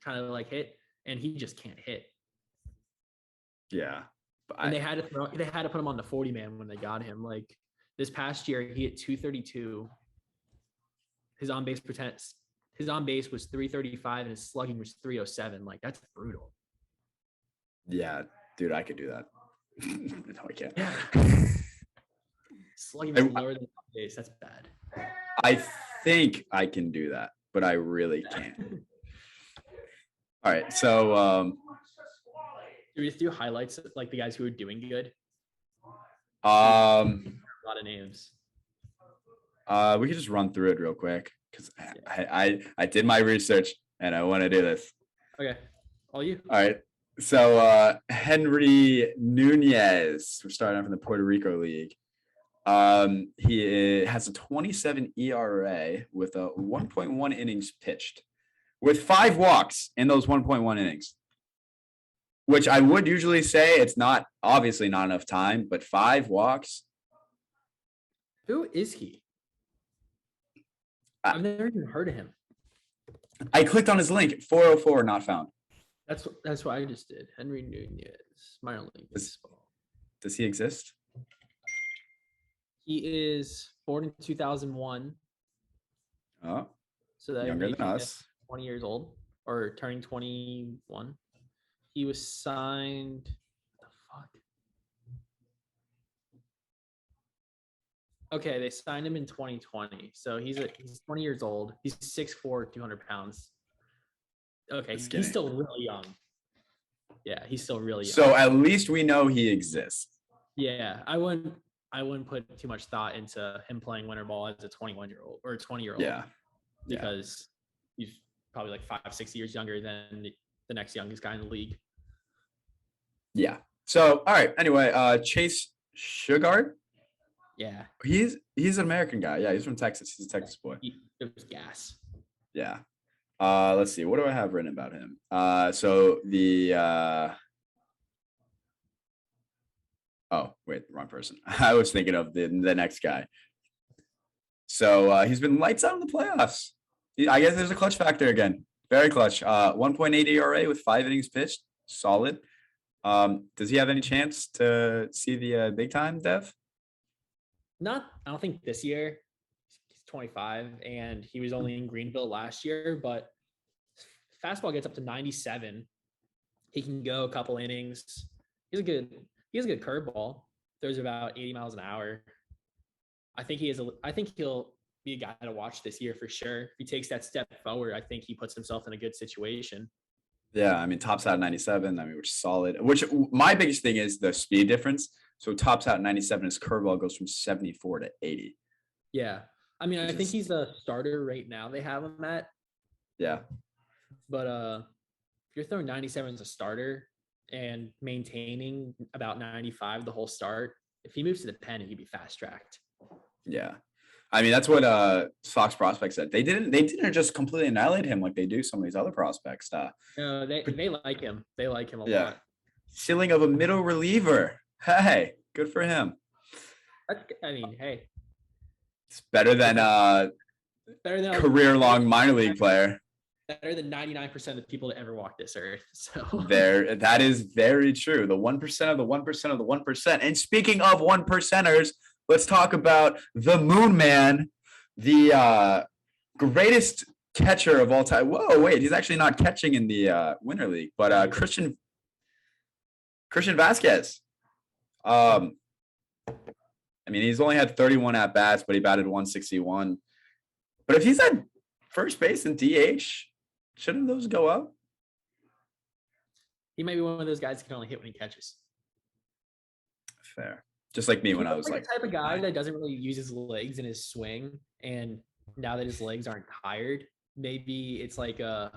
kind of like hit, and he just can't hit. Yeah, and they had to put him on the 40 man when they got him. Like this past year, he hit 232. His on base was 335, and his slugging was 307. Like that's brutal. Yeah, dude, I could do that. No, I can't. Yeah. Slugging is lower than on base. That's bad. I think I can do that, but I really can't. All right, so do we just do highlights of, like the guys who are doing good? A lot of names. We could just run through it real quick because I did my research and I want to do this. Okay, all you. All right. So Henry Nunez, we're starting off in the Puerto Rico League. He has a 27 ERA with a 1.1 innings pitched, with 5 walks in those 1.1 innings, which I would usually say it's not obviously not enough time, but 5 walks. Who is he? I've never even heard of him. I clicked on his link. 404 not found. That's what I just did. Henry Nunez, minor league baseball. Does he exist? He is born in 2001. Oh, so that younger than us. 20 years old, or turning 21. He was signed. What the fuck? Okay, they signed him in 2020. So he's 20 years old. He's 6'4", 200 pounds. Okay, he's still really young. Yeah, he's still really young. So at least we know he exists. Yeah, I wouldn't put too much thought into him playing winter ball as a 21-year-old or a 20-year-old. Yeah. Because he's probably like 5-6 years younger than the next youngest guy in the league. Yeah. So all right. Anyway, Chase Sugard. Yeah. He's an American guy. Yeah, he's from Texas. He's a Texas boy. It was gas. Yeah. Let's see. What do I have written about him? So the oh, wait, wrong person. I was thinking of the next guy. So he's been lights out in the playoffs. I guess there's a clutch factor again. Very clutch. 1.8 ERA with 5 innings pitched. Solid. Does he have any chance to see the big time, Dev? I don't think this year. He's 25, and he was only in Greenville last year, but fastball gets up to 97. He can go a couple innings. He has a good curveball. Throws about 80 miles an hour. I think he'll be a guy to watch this year for sure. If he takes that step forward, I think he puts himself in a good situation. Yeah, I mean, tops out at 97. I mean, which is solid. Which my biggest thing is the speed difference. So tops out at 97, his curveball goes from 74 to 80. Yeah, I mean, I think he's a starter right now. They have him at. Yeah. But if you're throwing 97 as a starter and maintaining about 95 the whole start, if he moves to the pen, he'd be fast tracked. Yeah. I mean, that's what Sox prospects said. They didn't just completely annihilate him like they do some of these other prospects. No, they like him. They like him a lot. Ceiling of a middle reliever. Hey, good for him. I mean, hey, it's better than career-long minor league player. Better than 99% of the people that ever walk this earth. So that is very true. The 1% of the 1% of the 1%. And speaking of 1%ers, let's talk about the Moon Man, the greatest catcher of all time. Whoa, wait, he's actually not catching in the Winter League, but Christian Vasquez. I mean, he's only had 31 at bats, but he batted 161. But if he's at first base and DH, shouldn't those go up? He might be one of those guys who can only hit when he catches. Fair. Just like me when I was like the type of guy that doesn't really use his legs in his swing, and now that his legs aren't tired, maybe it's like kind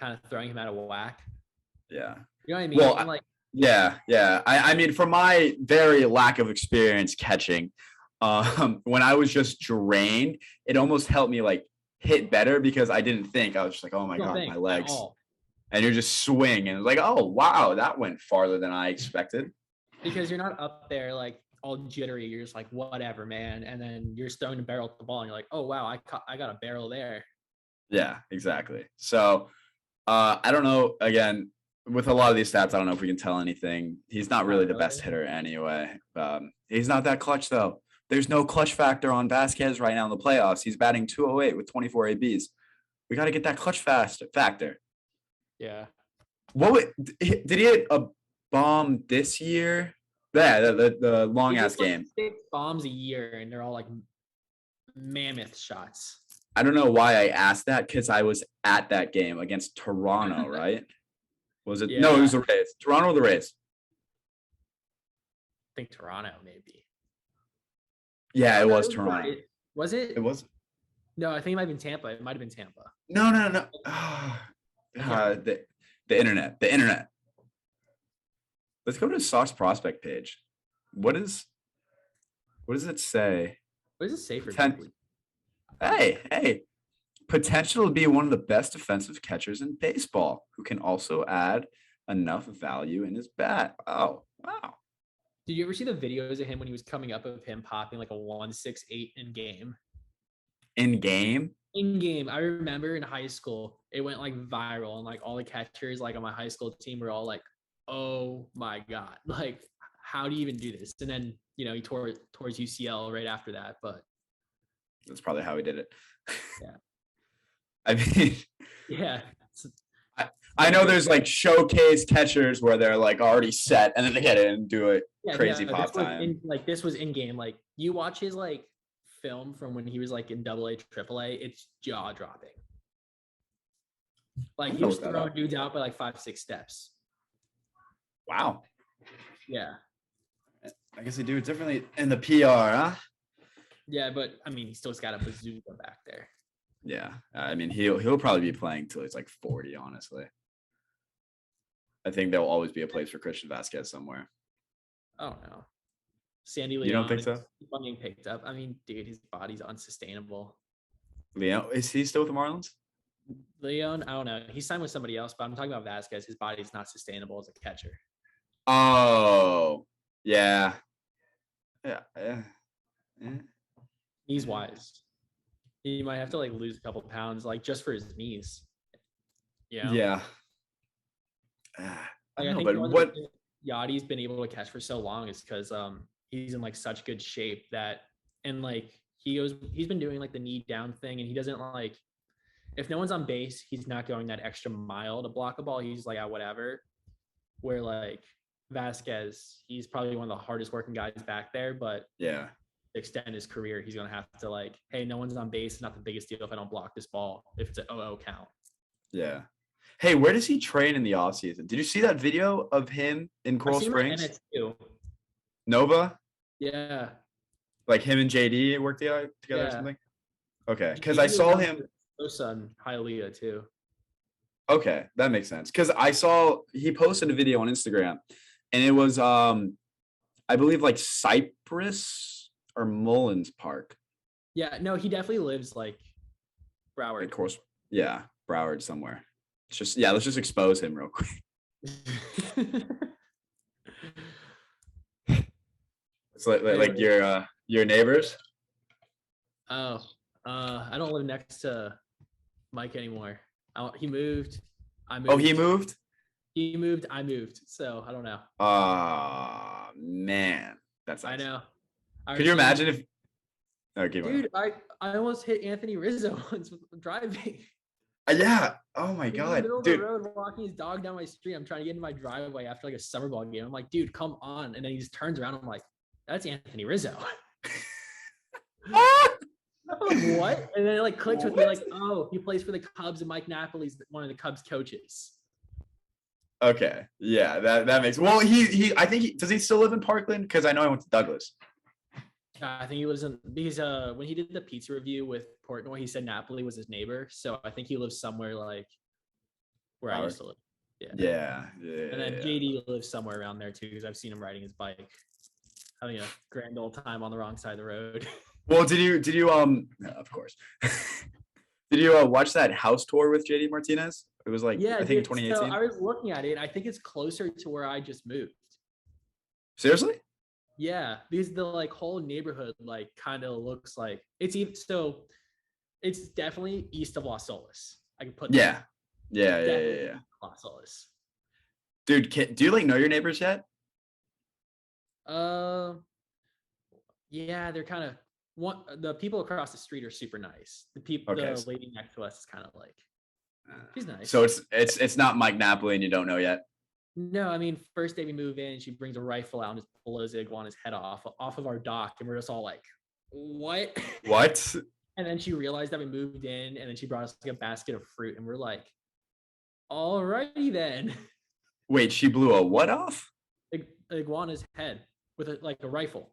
of throwing him out of whack. Yeah. You know what I mean? Well, yeah. I mean, from my very lack of experience catching, when I was just drained, it almost helped me like hit better because I didn't think. I was just like, oh my God, my legs. And you're just swing and it's like, oh wow, that went farther than I expected. Because you're not up there like all jittery. You're just like, whatever, man. And then you're throwing a barrel at the ball and you're like, oh wow, I got a barrel there. Yeah, exactly. So I don't know. Again, with a lot of these stats, I don't know if we can tell anything. He's not really the best hitter anyway. He's not that clutch though. There's no clutch factor on Vasquez right now in the playoffs. He's batting 208 with 24 ABs. We got to get that clutch factor. Yeah. Did he hit a bomb this year? Yeah, the long ass game. 6 bombs a year, and they're all like mammoth shots. I don't know why I asked that because I was at that game against Toronto, right? Was it? Yeah. No, it was the Rays. Toronto or the Rays? I think Toronto, maybe. Yeah, it was Toronto. Was it? It was. No, I think it might have been Tampa. It might have been Tampa. No. The internet. Let's go to the Sox prospect page. What does it say? What does it say for Hey. Potential to be one of the best defensive catchers in baseball who can also add enough value in his bat. Oh, wow. Did you ever see the videos of him when he was coming up of him popping like a 168 in game? In game? In game. I remember in high school, it went like viral and like all the catchers like on my high school team were all like, oh my God, like how do you even do this? And then, he tore his UCL right after that, but that's probably how he did it. Yeah. I mean, yeah. I know there's like showcase catchers where they're like already set and then they get in and do it crazy pop time. This was in game. Like you watch his like film from when he was like in AA, AAA, it's jaw dropping. Like he was throwing dudes out by like 5-6 steps. Wow. Yeah. I guess they do it differently in the PR, huh? Yeah, but I mean, he still's got a bazooka back there. Yeah, I mean, he'll probably be playing till he's like 40. Honestly, I think there'll always be a place for Christian Vasquez somewhere. Oh no, Sandy Leon. You don't think so? Getting picked up. I mean, dude, his body's unsustainable. Leon, is he still with the Marlins? Leon, I don't know. He signed with somebody else, but I'm talking about Vasquez. His body's not sustainable as a catcher. Oh, yeah. Knees wise, he might have to like lose a couple pounds, like just for his knees. Yeah. I think what Yachty's been able to catch for so long is because he's in like such good shape that, and like he's been doing like the knee down thing, and he doesn't like, if no one's on base, he's not going that extra mile to block a ball. He's like, whatever. Where like Vasquez, he's probably one of the hardest working guys back there, but yeah, to extend his career, he's gonna have to like, hey, no one's on base. It's not the biggest deal if I don't block this ball if it's an 0-0 count. Yeah. Hey, where does he train in the offseason? Did you see that video of him in Coral Springs? Nova? Yeah. Like him and JD worked together or something? Okay. Because I saw him. Son, Hialeah too. Okay, that makes sense. Because I saw he posted a video on Instagram, and it was I believe like Cypress or Mullins Park. Yeah, no, he definitely lives like Broward. Of course, yeah, Broward somewhere. It's just let's just expose him real quick. It's like your neighbors. Oh, I don't live next to Mike anymore. He moved. I moved. Oh, he moved? He moved. I moved. So I don't know. Man. That's nice. I know. Could you imagine if dude, I almost hit Anthony Rizzo once with driving. Yeah. Oh my God. In the middle of the road, walking his dog down my street. I'm trying to get into my driveway after like a summer ball game. I'm like, dude, come on. And then he just turns around. I'm like, that's Anthony Rizzo. What? And then it like clicked with me, like, oh, he plays for the Cubs and Mike Napoli's one of the Cubs coaches. Okay. Yeah, that makes well, I think does he still live in Parkland? Because I know I went to Douglas. I think he lives in because when he did the pizza review with Portnoy, he said Napoli was his neighbor. So I think he lives somewhere like where I used to live. Yeah. And then JD lives somewhere around there too, because I've seen him riding his bike, having a grand old time on the wrong side of the road. Well, did you of course. Did you watch that house tour with JD Martinez? It was like I think in 2018. So I was looking at it. I think it's closer to where I just moved. Seriously? Yeah, because the like whole neighborhood like kind of looks like it's it's definitely east of Las Olas. I can put yeah. Las Olas. Dude, do you like know your neighbors yet? Yeah, they're kind of the people across the street are super nice. The lady next to us is kind of like she's nice. So it's not Mike Napoli and you don't know yet? No, I mean, first day we move in, she brings a rifle out and just blows the iguana's head off of our dock, and we're just all like, what? What? And then she realized that we moved in, and then she brought us like a basket of fruit, and we're like, alrighty then. Wait, she blew a what off? Iguana's head with a rifle.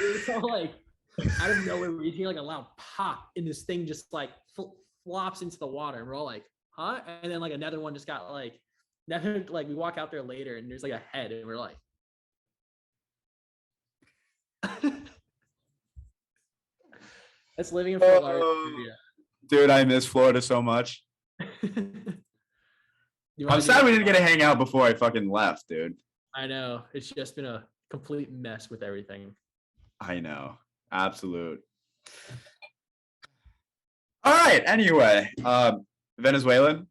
It's all like out of nowhere, we hear like a loud pop, and this thing just like flops into the water, and we're all like, huh? And then like another one just got like we walk out there later, and there's like a head, and we're like, that's living in Fort Lauderdale. Dude, I miss Florida so much. I'm sad we didn't get to hang out before I fucking left, dude. I know. It's just been a complete mess with everything. I know. Absolute. All right. Anyway, Venezuelan.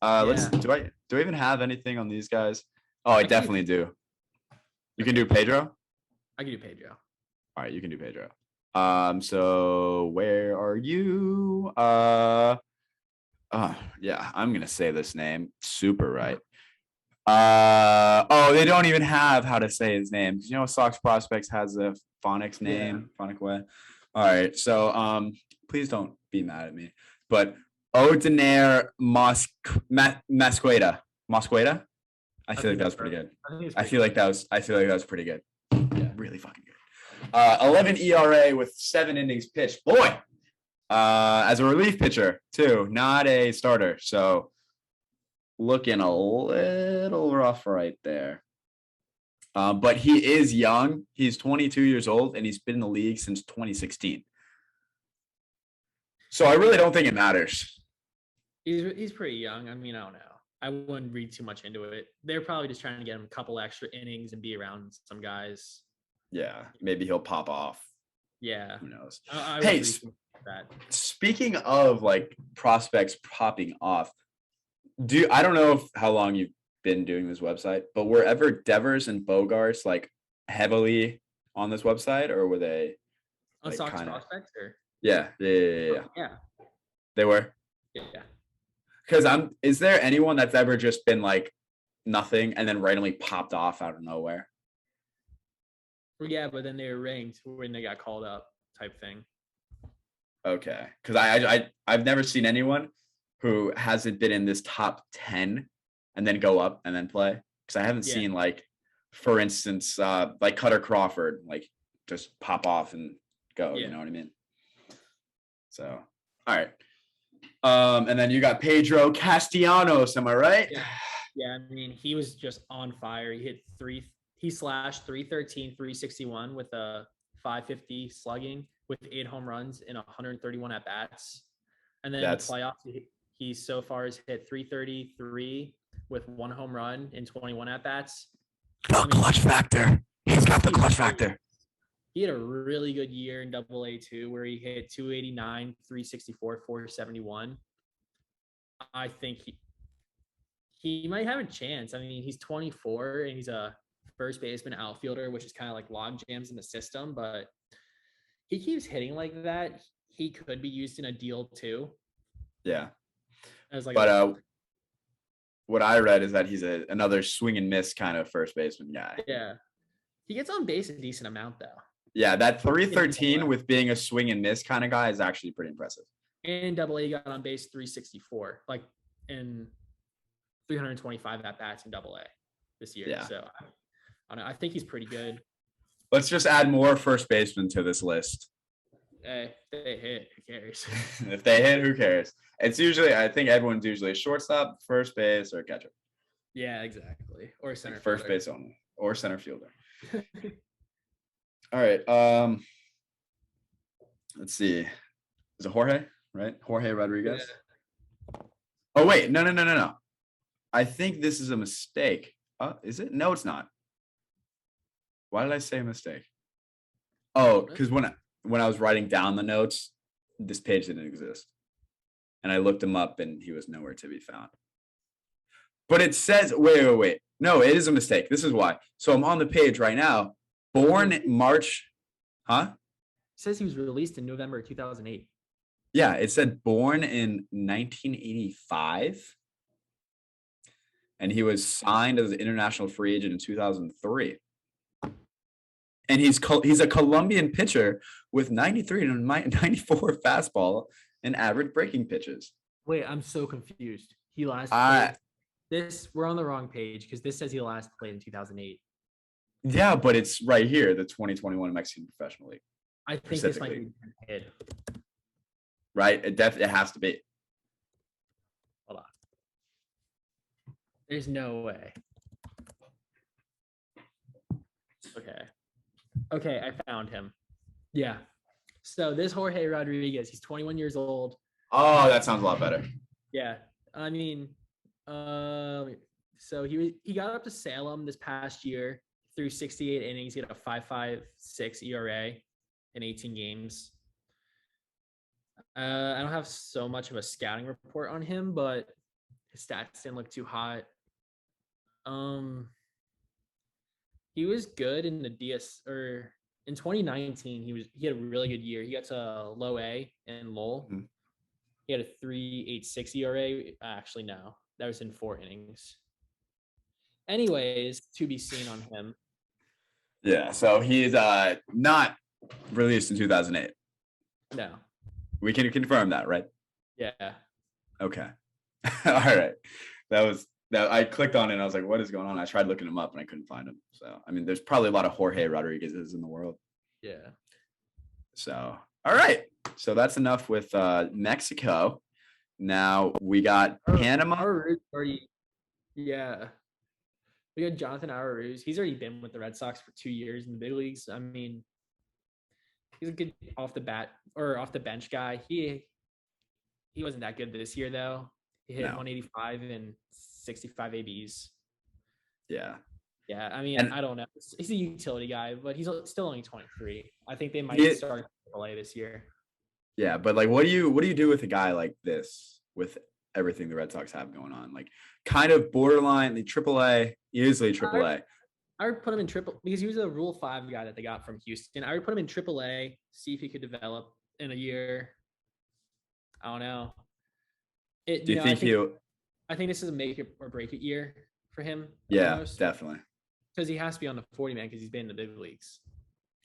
Let's do I even have anything on these guys? Oh, I definitely do. You can do Pedro? I can do Pedro. All right, you can do Pedro. So where are you? Yeah, I'm gonna say this name super right. Oh, they don't even have how to say his name. You know, Sox Prospects has a phonics name, phonic way. All right, so please don't be mad at me, but Odenair Mosqueda. Mosqueda. I feel like that was pretty good. I feel like that was pretty good. Yeah, really fucking good. 11 ERA with 7 innings pitched. Boy, as a relief pitcher too, not a starter. So looking a little rough right there. But he is young. He's 22 years old, and he's been in the league since 2016. So I really don't think it matters. He's pretty young. I mean, I don't know. I wouldn't read too much into it. They're probably just trying to get him a couple extra innings and be around some guys. Yeah, maybe he'll pop off. Yeah, who knows? Hey, speaking of like prospects popping off, I don't know how long you've been doing this website, but were ever Devers and Bogarts like heavily on this website, or were they on Sox prospects? Or yeah. They were. Yeah. Because is there anyone that's ever just been like nothing and then randomly popped off out of nowhere? Yeah, but then they were ranked when they got called up, type thing. Okay, because I've never seen anyone who hasn't been in this top 10 and then go up and then play. Because I haven't seen like, for instance, like Cutter Crawford, like just pop off and go. You know what I mean? So, all right. And then you got Pedro Castellanos, am I right? Yeah, I mean, he was just on fire. He slashed 313, 361 with a 550 slugging with 8 home runs in 131 at bats. And then in the playoffs, he so far has hit 333 with 1 home run in 21 at bats. Clutch factor. He's got the clutch factor. He had a really good year in AA too, where he hit 289, 364, 471. I think he might have a chance. I mean, he's 24 and he's a first baseman outfielder, which is kind of like log jams in the system, but he keeps hitting like that. He could be used in a deal too. Yeah. But what I read is that he's another swing and miss kind of first baseman guy. Yeah. He gets on base a decent amount though. Yeah, that 313 with being a swing and miss kind of guy is actually pretty impressive. And AA got on base 364, like in 325 at bats in AA this year. Yeah. So I think he's pretty good. Let's just add more first basemen to this list. Hey, if they hit, who cares? If they hit, who cares? It's usually, I think everyone's usually a shortstop, first base, or catcher. Yeah, exactly. Or center fielder. First base only, or center fielder. All right. Let's see. Is it Jorge? Right? Jorge Rodriguez. Yeah. Oh wait, no. I think this is a mistake. Is it? No, it's not. Why did I say a mistake? Oh, because when I was writing down the notes, this page didn't exist, and I looked him up, and he was nowhere to be found. But it says, wait. No, it is a mistake. This is why. So I'm on the page right now. Born March, huh? It says he was released in November 2008. Yeah, it said born in 1985. And he was signed as an international free agent in 2003. And he's a Colombian pitcher with 93 and 94 fastball and average breaking pitches. Wait, I'm so confused. He last we're on the wrong page because this says he last played in 2008. Yeah, but it's right here, the 2021 Mexican Professional League. I think this might be hit. Right? It has to be. Hold on. There's no way. Okay, I found him. Yeah. So this Jorge Rodriguez, he's 21 years old. Oh, that sounds a lot better. Yeah. I mean, so he got up to Salem this past year. Through 68 innings, he had a 5.56 ERA in 18 games. I don't have so much of a scouting report on him, but his stats didn't look too hot. He was good in the in 2019, he had a really good year. He got to low A in Lowell. Mhm. He had a 3.86 ERA. Actually, no, that was in 4 innings. Anyways, to be seen on him. Yeah, so he's not released in 2008. No. We can confirm that, right? Yeah. Okay. All right. That I clicked on it and I was like, what is going on? I tried looking him up and I couldn't find him. So, I mean, there's probably a lot of Jorge Rodriguez's in the world. Yeah. So, all right. So that's enough with Mexico. Now we got Panama. Yeah. We got Jonathan Arauz. He's already been with the Red Sox for 2 years in the big leagues. I mean, he's a good off the bench guy. He wasn't that good this year though. He hit 185 and 65 ABs. Yeah. Yeah, I mean, I don't know. He's a utility guy, but he's still only 23. I think they might start AAA this year. Yeah, but like, what do you do with a guy like this with everything the Red Sox have going on? Like, kind of borderline the AAA, easily AAA. I would put him in triple because he was a Rule 5 guy that they got from Houston. I would put him in AAA, see if he could develop in a year. I don't know. Do you think I think this is a make it or break it year for him. Yeah, almost. Definitely. Because he has to be on the 40 man because he's been in the big leagues.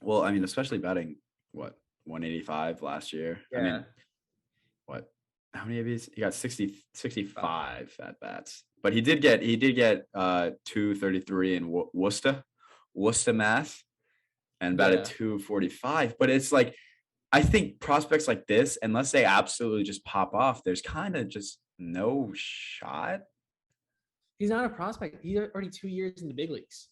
Well, I mean, especially batting 185 last year. Yeah. I mean, how many ABs? He got 65 at bats. But he did get 233 in Worcester math and batted 245. But it's like, I think prospects like this, unless they absolutely just pop off, there's kind of just no shot. He's not a prospect. He's already 2 years in the big leagues.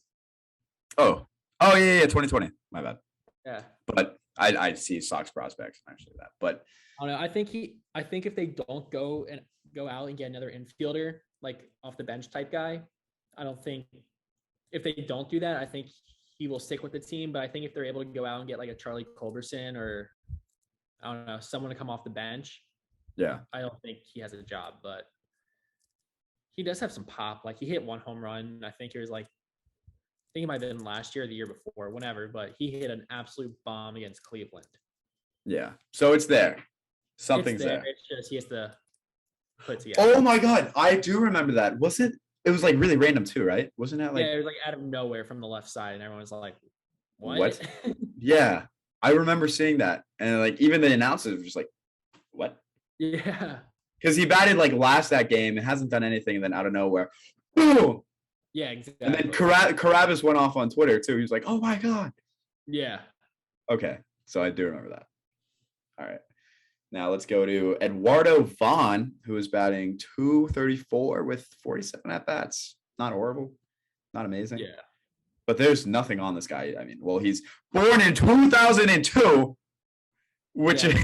Oh yeah, 2020. My bad. Yeah. But I see Sox prospects actually that. But I don't know. I think if they don't go out and get another infielder, like off the bench type guy, I don't think if they don't do that, I think he will stick with the team. But I think if they're able to go out and get like a Charlie Culberson or I don't know, someone to come off the bench, yeah, I don't think he has a job. But he does have some pop. Like he hit 1 home run. I think it might have been last year or the year before, whenever, but he hit an absolute bomb against Cleveland. Yeah. So it's there. Something's there. It's just he has to put together. Oh my God. I do remember that. It was like really random too, right? Wasn't that like it was like out of nowhere from the left side, and everyone was like, what? Yeah. I remember seeing that. And like even the announcers were just like, what? Yeah. Because he batted like last that game and hasn't done anything, and then out of nowhere, boom. Yeah, exactly. And then Carabas went off on Twitter too. He was like, "Oh my God." Yeah. Okay, so I do remember that. All right, now let's go to Eduardo Vaughn, who is batting 234 with 47 at bats. Not horrible, not amazing. Yeah. But there's nothing on this guy. I mean, well, he's born in 2002, which is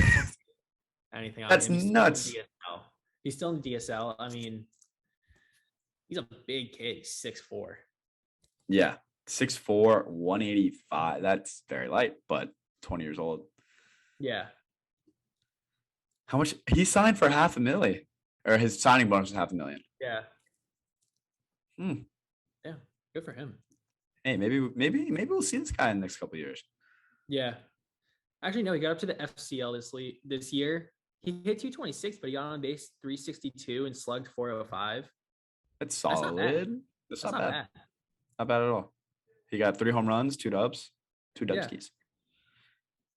anything. That's nuts. He's still in DSL. I mean, he's a big kid. He's 6'4". Yeah, 6'4", 185. That's very light, but 20 years old. Yeah. How much he signed for $500,000, or his signing bonus was $500,000. Yeah. Yeah, good for him. Hey, maybe we'll see this guy in the next couple of years. Yeah. Actually, no, he got up to the FCL this year. He hit 226, but he got on base 362 and slugged 405. That's solid. That's not bad. Not bad at all. He got 3 home runs, 2 dubs, 2 dubskis.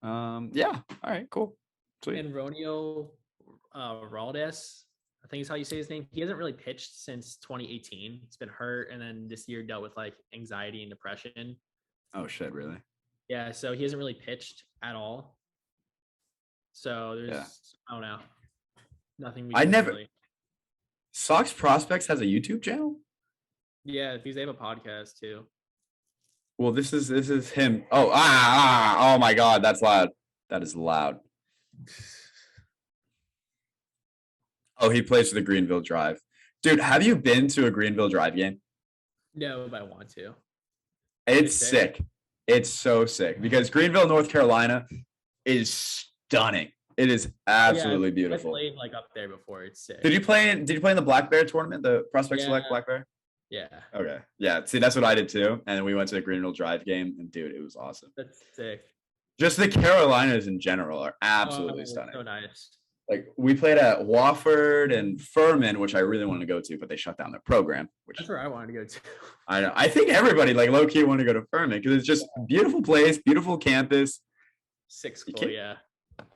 Yeah. All right. Cool. Sweet. And Ronio Raldes, I think is how you say his name. He hasn't really pitched since 2018. He's been hurt, and then this year dealt with like anxiety and depression. Oh shit! Really? Yeah. So he hasn't really pitched at all. So there's I don't know. Nothing. Sox Prospects has a YouTube channel? Yeah, because they have a podcast too. Well, this is him. Oh my God, that's loud. That is loud. Oh, he plays for the Greenville Drive. Dude, have you been to a Greenville Drive game? No, but I want to. It's sick. It's so sick because Greenville, North Carolina is stunning. It is absolutely beautiful. I played like up there before. It's sick. Did you play in the Black Bear tournament, the Prospect Select Black Bear? Yeah. Okay. Yeah. See, that's what I did too. And then we went to the Greenville Drive game, and dude, it was awesome. That's sick. Just the Carolinas in general are absolutely Oh, stunning. so nice. Like we played at Wofford and Furman, which I really wanted to go to, but they shut down their program. Which That's where I wanted to go to. I know. I think everybody like low key wanted to go to Furman because it's just beautiful place, beautiful campus. Six You school, can't, yeah.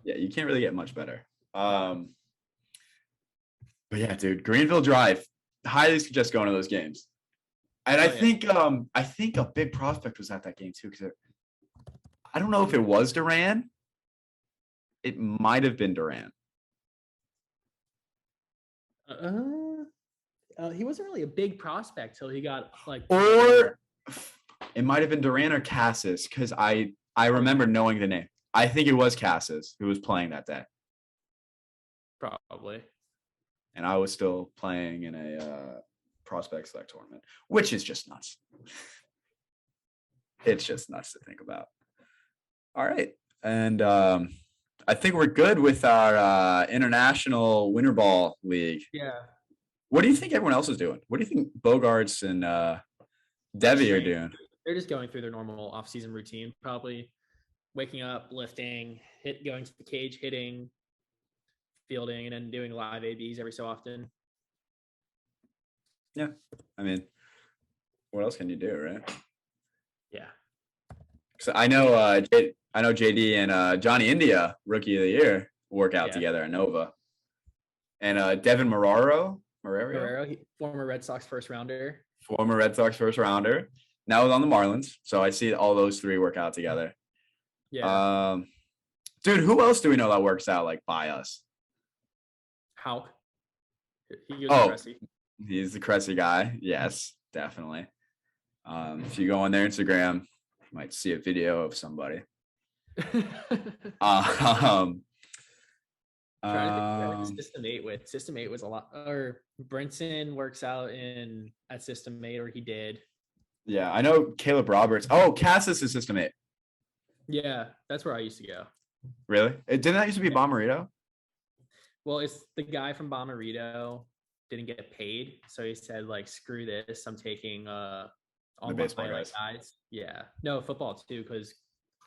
yeah, you can't really get much better. But yeah, dude, Greenville Drive, highly suggest going to those games. And I think a big prospect was at that game too because I don't know if it was Duran. It might have been Duran. He wasn't really a big prospect till he got like. Or it might have been Duran or Cassis because I remember knowing the name. I think it was Cassis who was playing that day. Probably. And I was still playing in a prospect select tournament, which is just nuts. It's just nuts to think about. All right. And I think we're good with our international winter ball league. Yeah. What do you think everyone else is doing? What do you think Bogarts and Debbie are doing? They're just going through their normal off-season routine, probably waking up, lifting, going to the cage, hitting, fielding, and then doing live ABs every so often. Yeah. I mean, what else can you do, right? Yeah. So I know JD and Johnny India, rookie of the year, work out together at Nova. And Devin Marrero, former Red Sox first rounder. Now is on the Marlins. So I see all those three work out together. Yeah. Dude, who else do we know that works out like by us? Hauk. He goes to Cressy. He's the Cressy guy. Yes, definitely. If you go on their Instagram, you might see a video of somebody. System 8 with System 8 was a lot, or Brinson works out at System 8, or he did. Yeah, I know Caleb Roberts. Oh, Cassis is System 8. Yeah, that's where I used to go. Really? Didn't that used to be Bommarito? Well, it's the guy from Bommarito didn't get paid, so he said like, "Screw this! I'm taking all the baseball guys." Yeah, no football too, because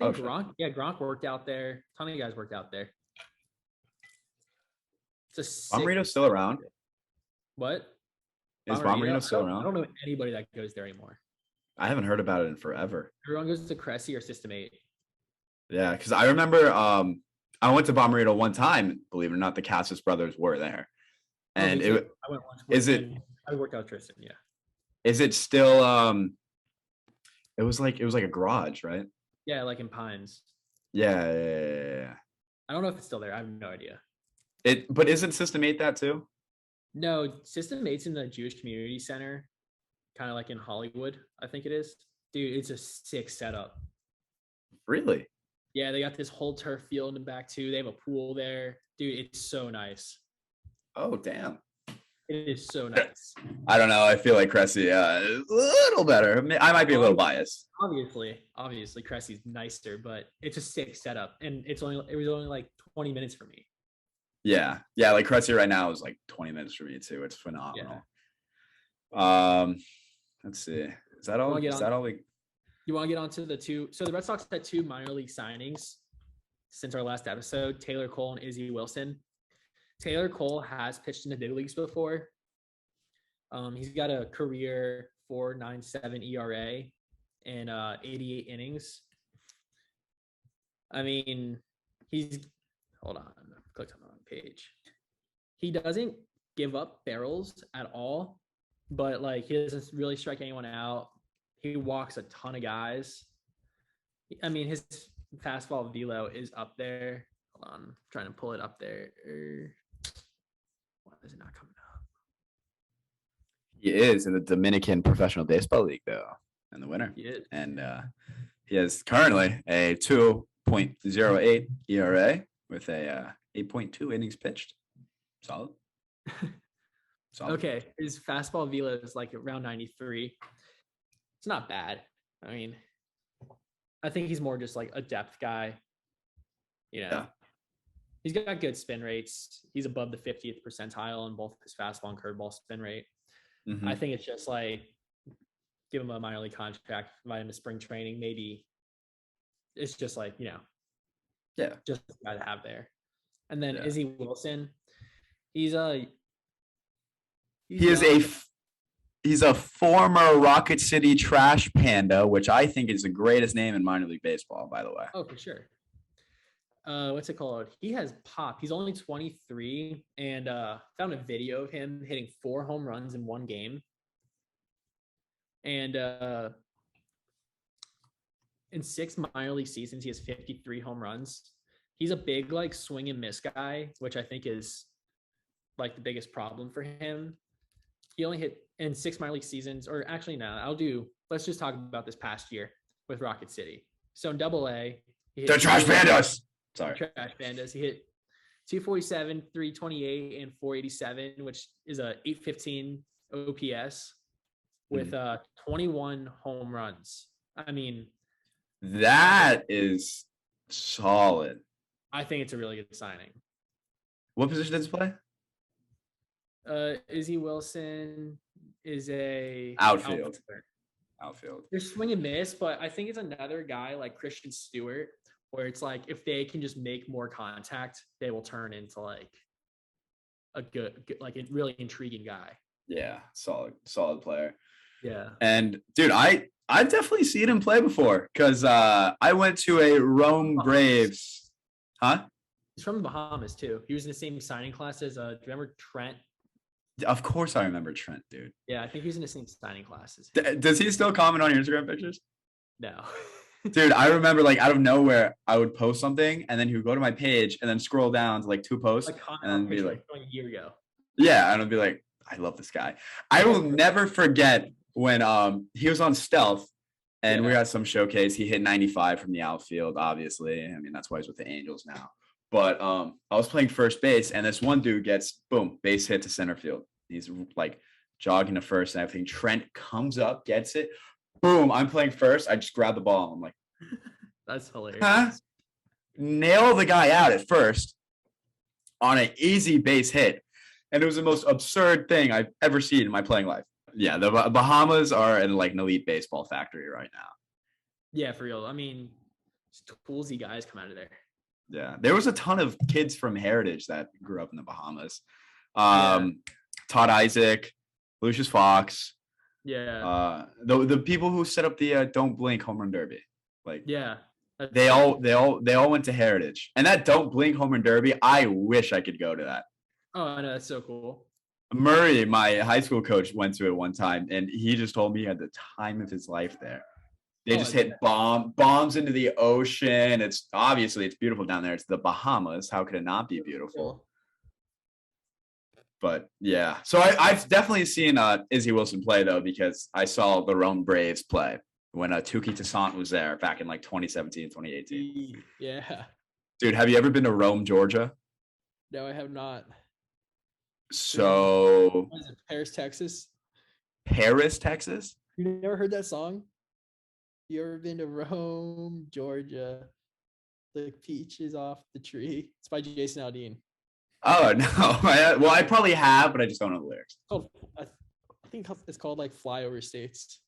Gronk worked out there. A ton of guys worked out there. Bommarito's still around? What? Is Bommarito still around? I don't know anybody that goes there anymore. I haven't heard about it in forever. Everyone goes to Cressy or System 8. Yeah, because I remember I went to Bommarito one time. Believe it or not, the Cassis brothers were there, and I went once. I worked out Tristan. Yeah. Is it still? It was like a garage, right? Yeah, like in Pines. Yeah. I don't know if it's still there. I have no idea. But isn't System 8 that too? No, System 8's in the Jewish Community Center, kind of like in Hollywood, I think it is. Dude, it's a sick setup. Really? Yeah, they got this whole turf field in the back too. They have a pool there. Dude, it's so nice. Oh, damn. It is so nice. I don't know. I feel like Cressy is a little better. I might be a little biased. Obviously, Cressy's nicer, but it's a sick setup, and it was only like 20 minutes for me. Yeah. Like Cressy right now is like 20 minutes for me too. It's phenomenal. Yeah. Let's see. Is that all? You want to get onto the two? So the Red Sox had two minor league signings since our last episode: Taylor Cole and Izzy Wilson. Taylor Cole has pitched in the big leagues before. He's got a career 4.97 ERA and 88 innings. I mean, hold on, I clicked on the wrong page. He doesn't give up barrels at all, but like he doesn't really strike anyone out. He walks a ton of guys. I mean, his fastball velo is up there. Hold on, I'm trying to pull it up there. Why is it not coming up? He is in the Dominican Professional Baseball League, though, in the winter. He is. And he has currently a 2.08 ERA with a 8.2 innings pitched. Solid. Okay, his fastball velo is like around 93. It's not bad. I mean, I think he's more just like a depth guy. Yeah. He's got good spin rates. He's above the 50th percentile in both his fastball and curveball spin rate. Mm-hmm. I think it's just like give him a minor league contract, invite him to spring training. Maybe it's just like, Yeah. Just a guy to have there. And then Yeah. Izzy Wilson, he's He is young. he's a former Rocket City Trash Panda, which I think is the greatest name in minor league baseball, by the way. Oh, for sure. What's it called? He has pop. He's only 23, and found a video of him hitting 4 home runs in one game. And in 6 minor league seasons, he has 53 home runs. He's a big like swing and miss guy, which I think is like the biggest problem for him. He only hit in 6 minor league seasons, or actually no, let's just talk about this past year with Rocket City. So in Double-A, The Trash Pandas. Sorry. Trash Pandas. He hit 247, 328, and 487, which is a 815 OPS with 21 home runs. I mean, that is solid. I think it's a really good signing. What position does he play? Izzy Wilson is a outfield. They're swing and miss, but I think it's another guy like Christian Stewart, where it's like if they can just make more contact, they will turn into like a good like a really intriguing guy. Yeah, solid player. Yeah. And dude, I've definitely seen him play before because I went to a Rome Braves. Huh? He's from the Bahamas too. He was in the same signing class as do you remember Trent? Of course I remember Trent, dude. Yeah, I think he was in the same signing classes. Does he still comment on your Instagram pictures? No. Dude, I remember like out of nowhere, I would post something and then he would go to my page and then scroll down to like 2 posts and then be like, a year ago. Yeah, and I'd be like, I love this guy. I will never forget when he was on Stealth and we got some showcase. He hit 95 from the outfield, obviously. I mean, that's why he's with the Angels now. But I was playing first base and this one dude gets, boom, base hit to center field. He's like jogging to first and everything. Trent comes up, gets it. Boom, I'm playing first. I just grab the ball. I'm like, that's hilarious. Huh? Nail the guy out at first on an easy base hit. And it was the most absurd thing I've ever seen in my playing life. Yeah, the Bahamas are in like an elite baseball factory right now. Yeah, for real. I mean, toolsy guys come out of there. Yeah, there was a ton of kids from Heritage that grew up in the Bahamas. Todd Isaac, Lucius Fox. Yeah. The people who set up the Don't Blink Home Run Derby. Like, yeah. They all went to Heritage. And that Don't Blink Home Run Derby, I wish I could go to that. Oh, I know, that's so cool. Murray, my high school coach, went to it one time, and he just told me he had the time of his life there. They just hit bombs into the ocean. It's beautiful down there. It's the Bahamas. How could it not be beautiful? But yeah, so I've definitely seen Izzy Wilson play though, because I saw the Rome Braves play when Tuki Toussaint was there back in like 2017, 2018. Yeah. Dude, have you ever been to Rome, Georgia? No, I have not. So what is it, Paris, Texas? Paris, Texas? You never heard that song? You ever been to Rome, Georgia? The peach is off the tree. It's by Jason Aldean. Oh no! I probably have, but I just don't know the lyrics. I think it's called like Flyover States.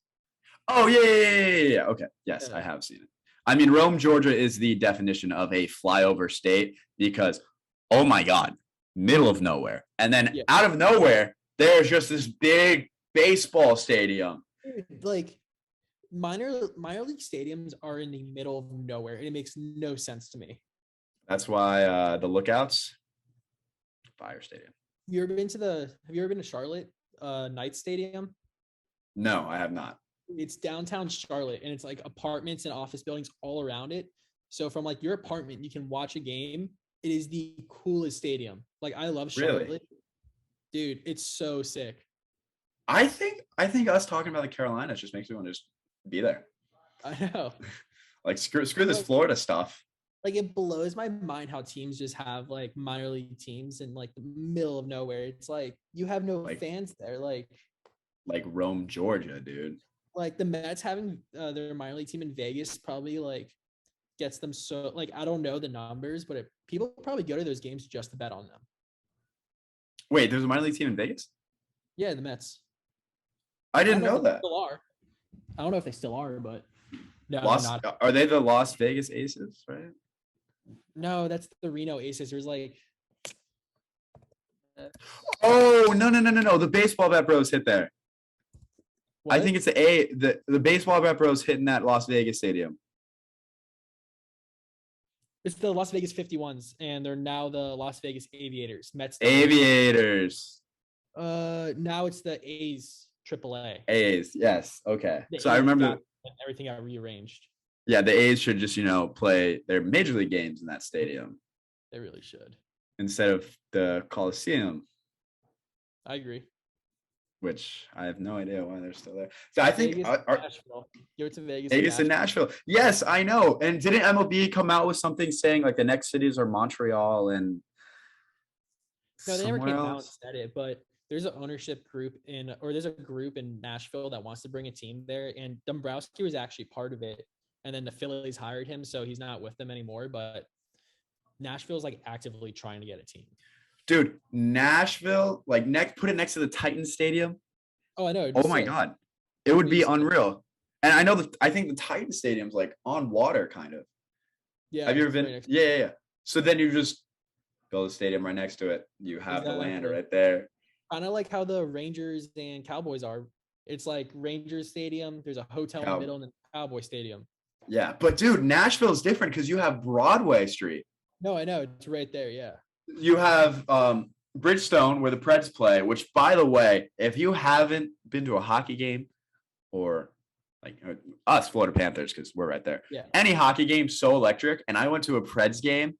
Oh yeah. Okay, yes, I have seen it. I mean, Rome, Georgia is the definition of a flyover state because, oh my God, middle of nowhere, and then out of nowhere, there's just this big baseball stadium. Like minor league stadiums are in the middle of nowhere, and it makes no sense to me. That's why the Lookouts. Fire Stadium. Have you ever been to Charlotte Knights Stadium? No, I have not. It's downtown Charlotte, and it's like apartments and office buildings all around it. So from like your apartment, you can watch a game. It is the coolest stadium. Like I love Charlotte. Really? Dude, it's so sick. I think us talking about the Carolinas just makes me want to just be there. I know. Like screw this Florida stuff. Like it blows my mind how teams just have like minor league teams in like the middle of nowhere. It's like you have no fans there. Like Rome, Georgia, dude. Like the Mets having their minor league team in Vegas probably like gets them so like I don't know the numbers, but people probably go to those games just to bet on them. Wait, there's a minor league team in Vegas? Yeah, the Mets. I didn't know that. Still are. I don't know if they still are, but no, are they the Las Vegas Aces, right? No, that's the Reno Aces. There's like Oh, no. The baseball bat bros hit there. what? I think it's the baseball bat bros hitting that Las Vegas stadium. It's the Las Vegas 51s, and they're now the Las Vegas Aviators. Mets. Aviators. Now it's the A's AAA. A's, yes. Okay. The So I A's remember everything got rearranged. yeah, the A's should just, play their major league games in that stadium They really should. instead of the Coliseum, I agree. which I have no idea why they're still there. So I think Vegas, Nashville. Give it to Vegas. Vegas and Nashville. Yes, I know. And didn't MLB come out with something saying like the next cities are Montreal and No, they never came out and else? said it, but there's an ownership group there's a group in Nashville that wants to bring a team there, and Dombrowski was actually part of it. And then the Phillies hired him, so he's not with them anymore. But Nashville's like actively trying to get a team. Dude, Nashville, like put it next to the Titans Stadium. Oh, I know. Oh my God. It would be unreal. And I know I think the Titans Stadium's like on water, kind of. Yeah. Have you ever been? Yeah. So then you just build a stadium right next to it. You have the land right there. Kind of like how the Rangers and Cowboys are. It's like Rangers Stadium. There's a hotel in the middle, and then Cowboy Stadium. Yeah, but dude, Nashville is different because you have Broadway Street. No, I know. It's right there. Yeah. You have Bridgestone where the Preds play, which, by the way, if you haven't been to a hockey game or like us Florida Panthers, because we're right there. Yeah. Any hockey game so electric. And I went to a Preds game.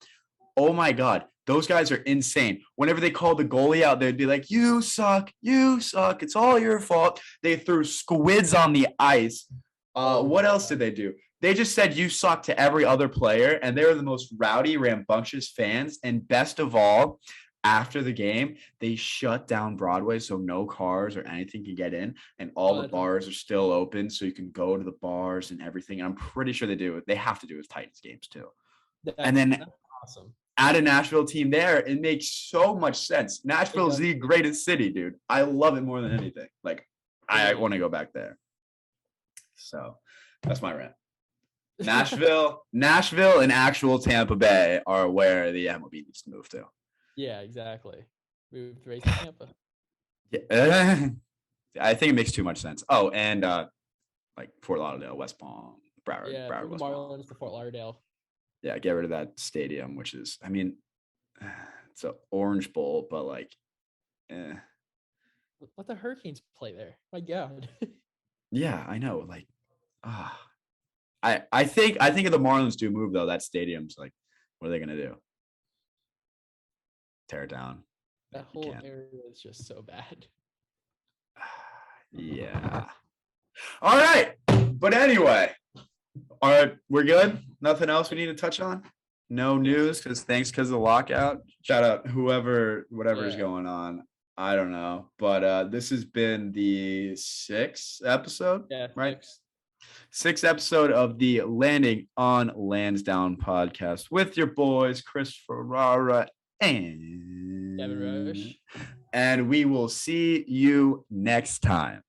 Oh my God, those guys are insane. Whenever they called the goalie out, they'd be like, "You suck, it's all your fault." They threw squids on the ice. What else did they do? They just said "you suck" to every other player, and they were the most rowdy, rambunctious fans. And best of all, after the game, they shut down Broadway so no cars or anything can get in, and all the bars are still open, so you can go to the bars and everything. And I'm pretty sure they have to do with Titans games too. And then that's awesome. Add a Nashville team there, it makes so much sense. Nashville is the greatest city, dude. I love it more than anything. Like, I want to go back there. So that's my rant. Nashville, and actual Tampa Bay are where the MLB needs to move to. Yeah, exactly. Move to Tampa. Yeah, I think it makes too much sense. Oh, and like Fort Lauderdale, West Palm, Broward. Yeah, Broward, West Marlins to Fort Lauderdale. Yeah, get rid of that stadium, which is, I mean, it's an Orange Bowl, but like, Let the Hurricanes play there. My God. Yeah, I know. Like, I think if the Marlins do move though, that stadium's like, what are they gonna do? Tear it down? That whole area is just so bad. Yeah. All right, but anyway, all right, we're good. Nothing else we need to touch on. No news because of the lockout. Shout out whatever is going on. I don't know, but this has been the 6th episode, right? 6th episode of the Landing on Lansdowne podcast with your boys, Chris Ferrara and Kevin Roche. And we will see you next time.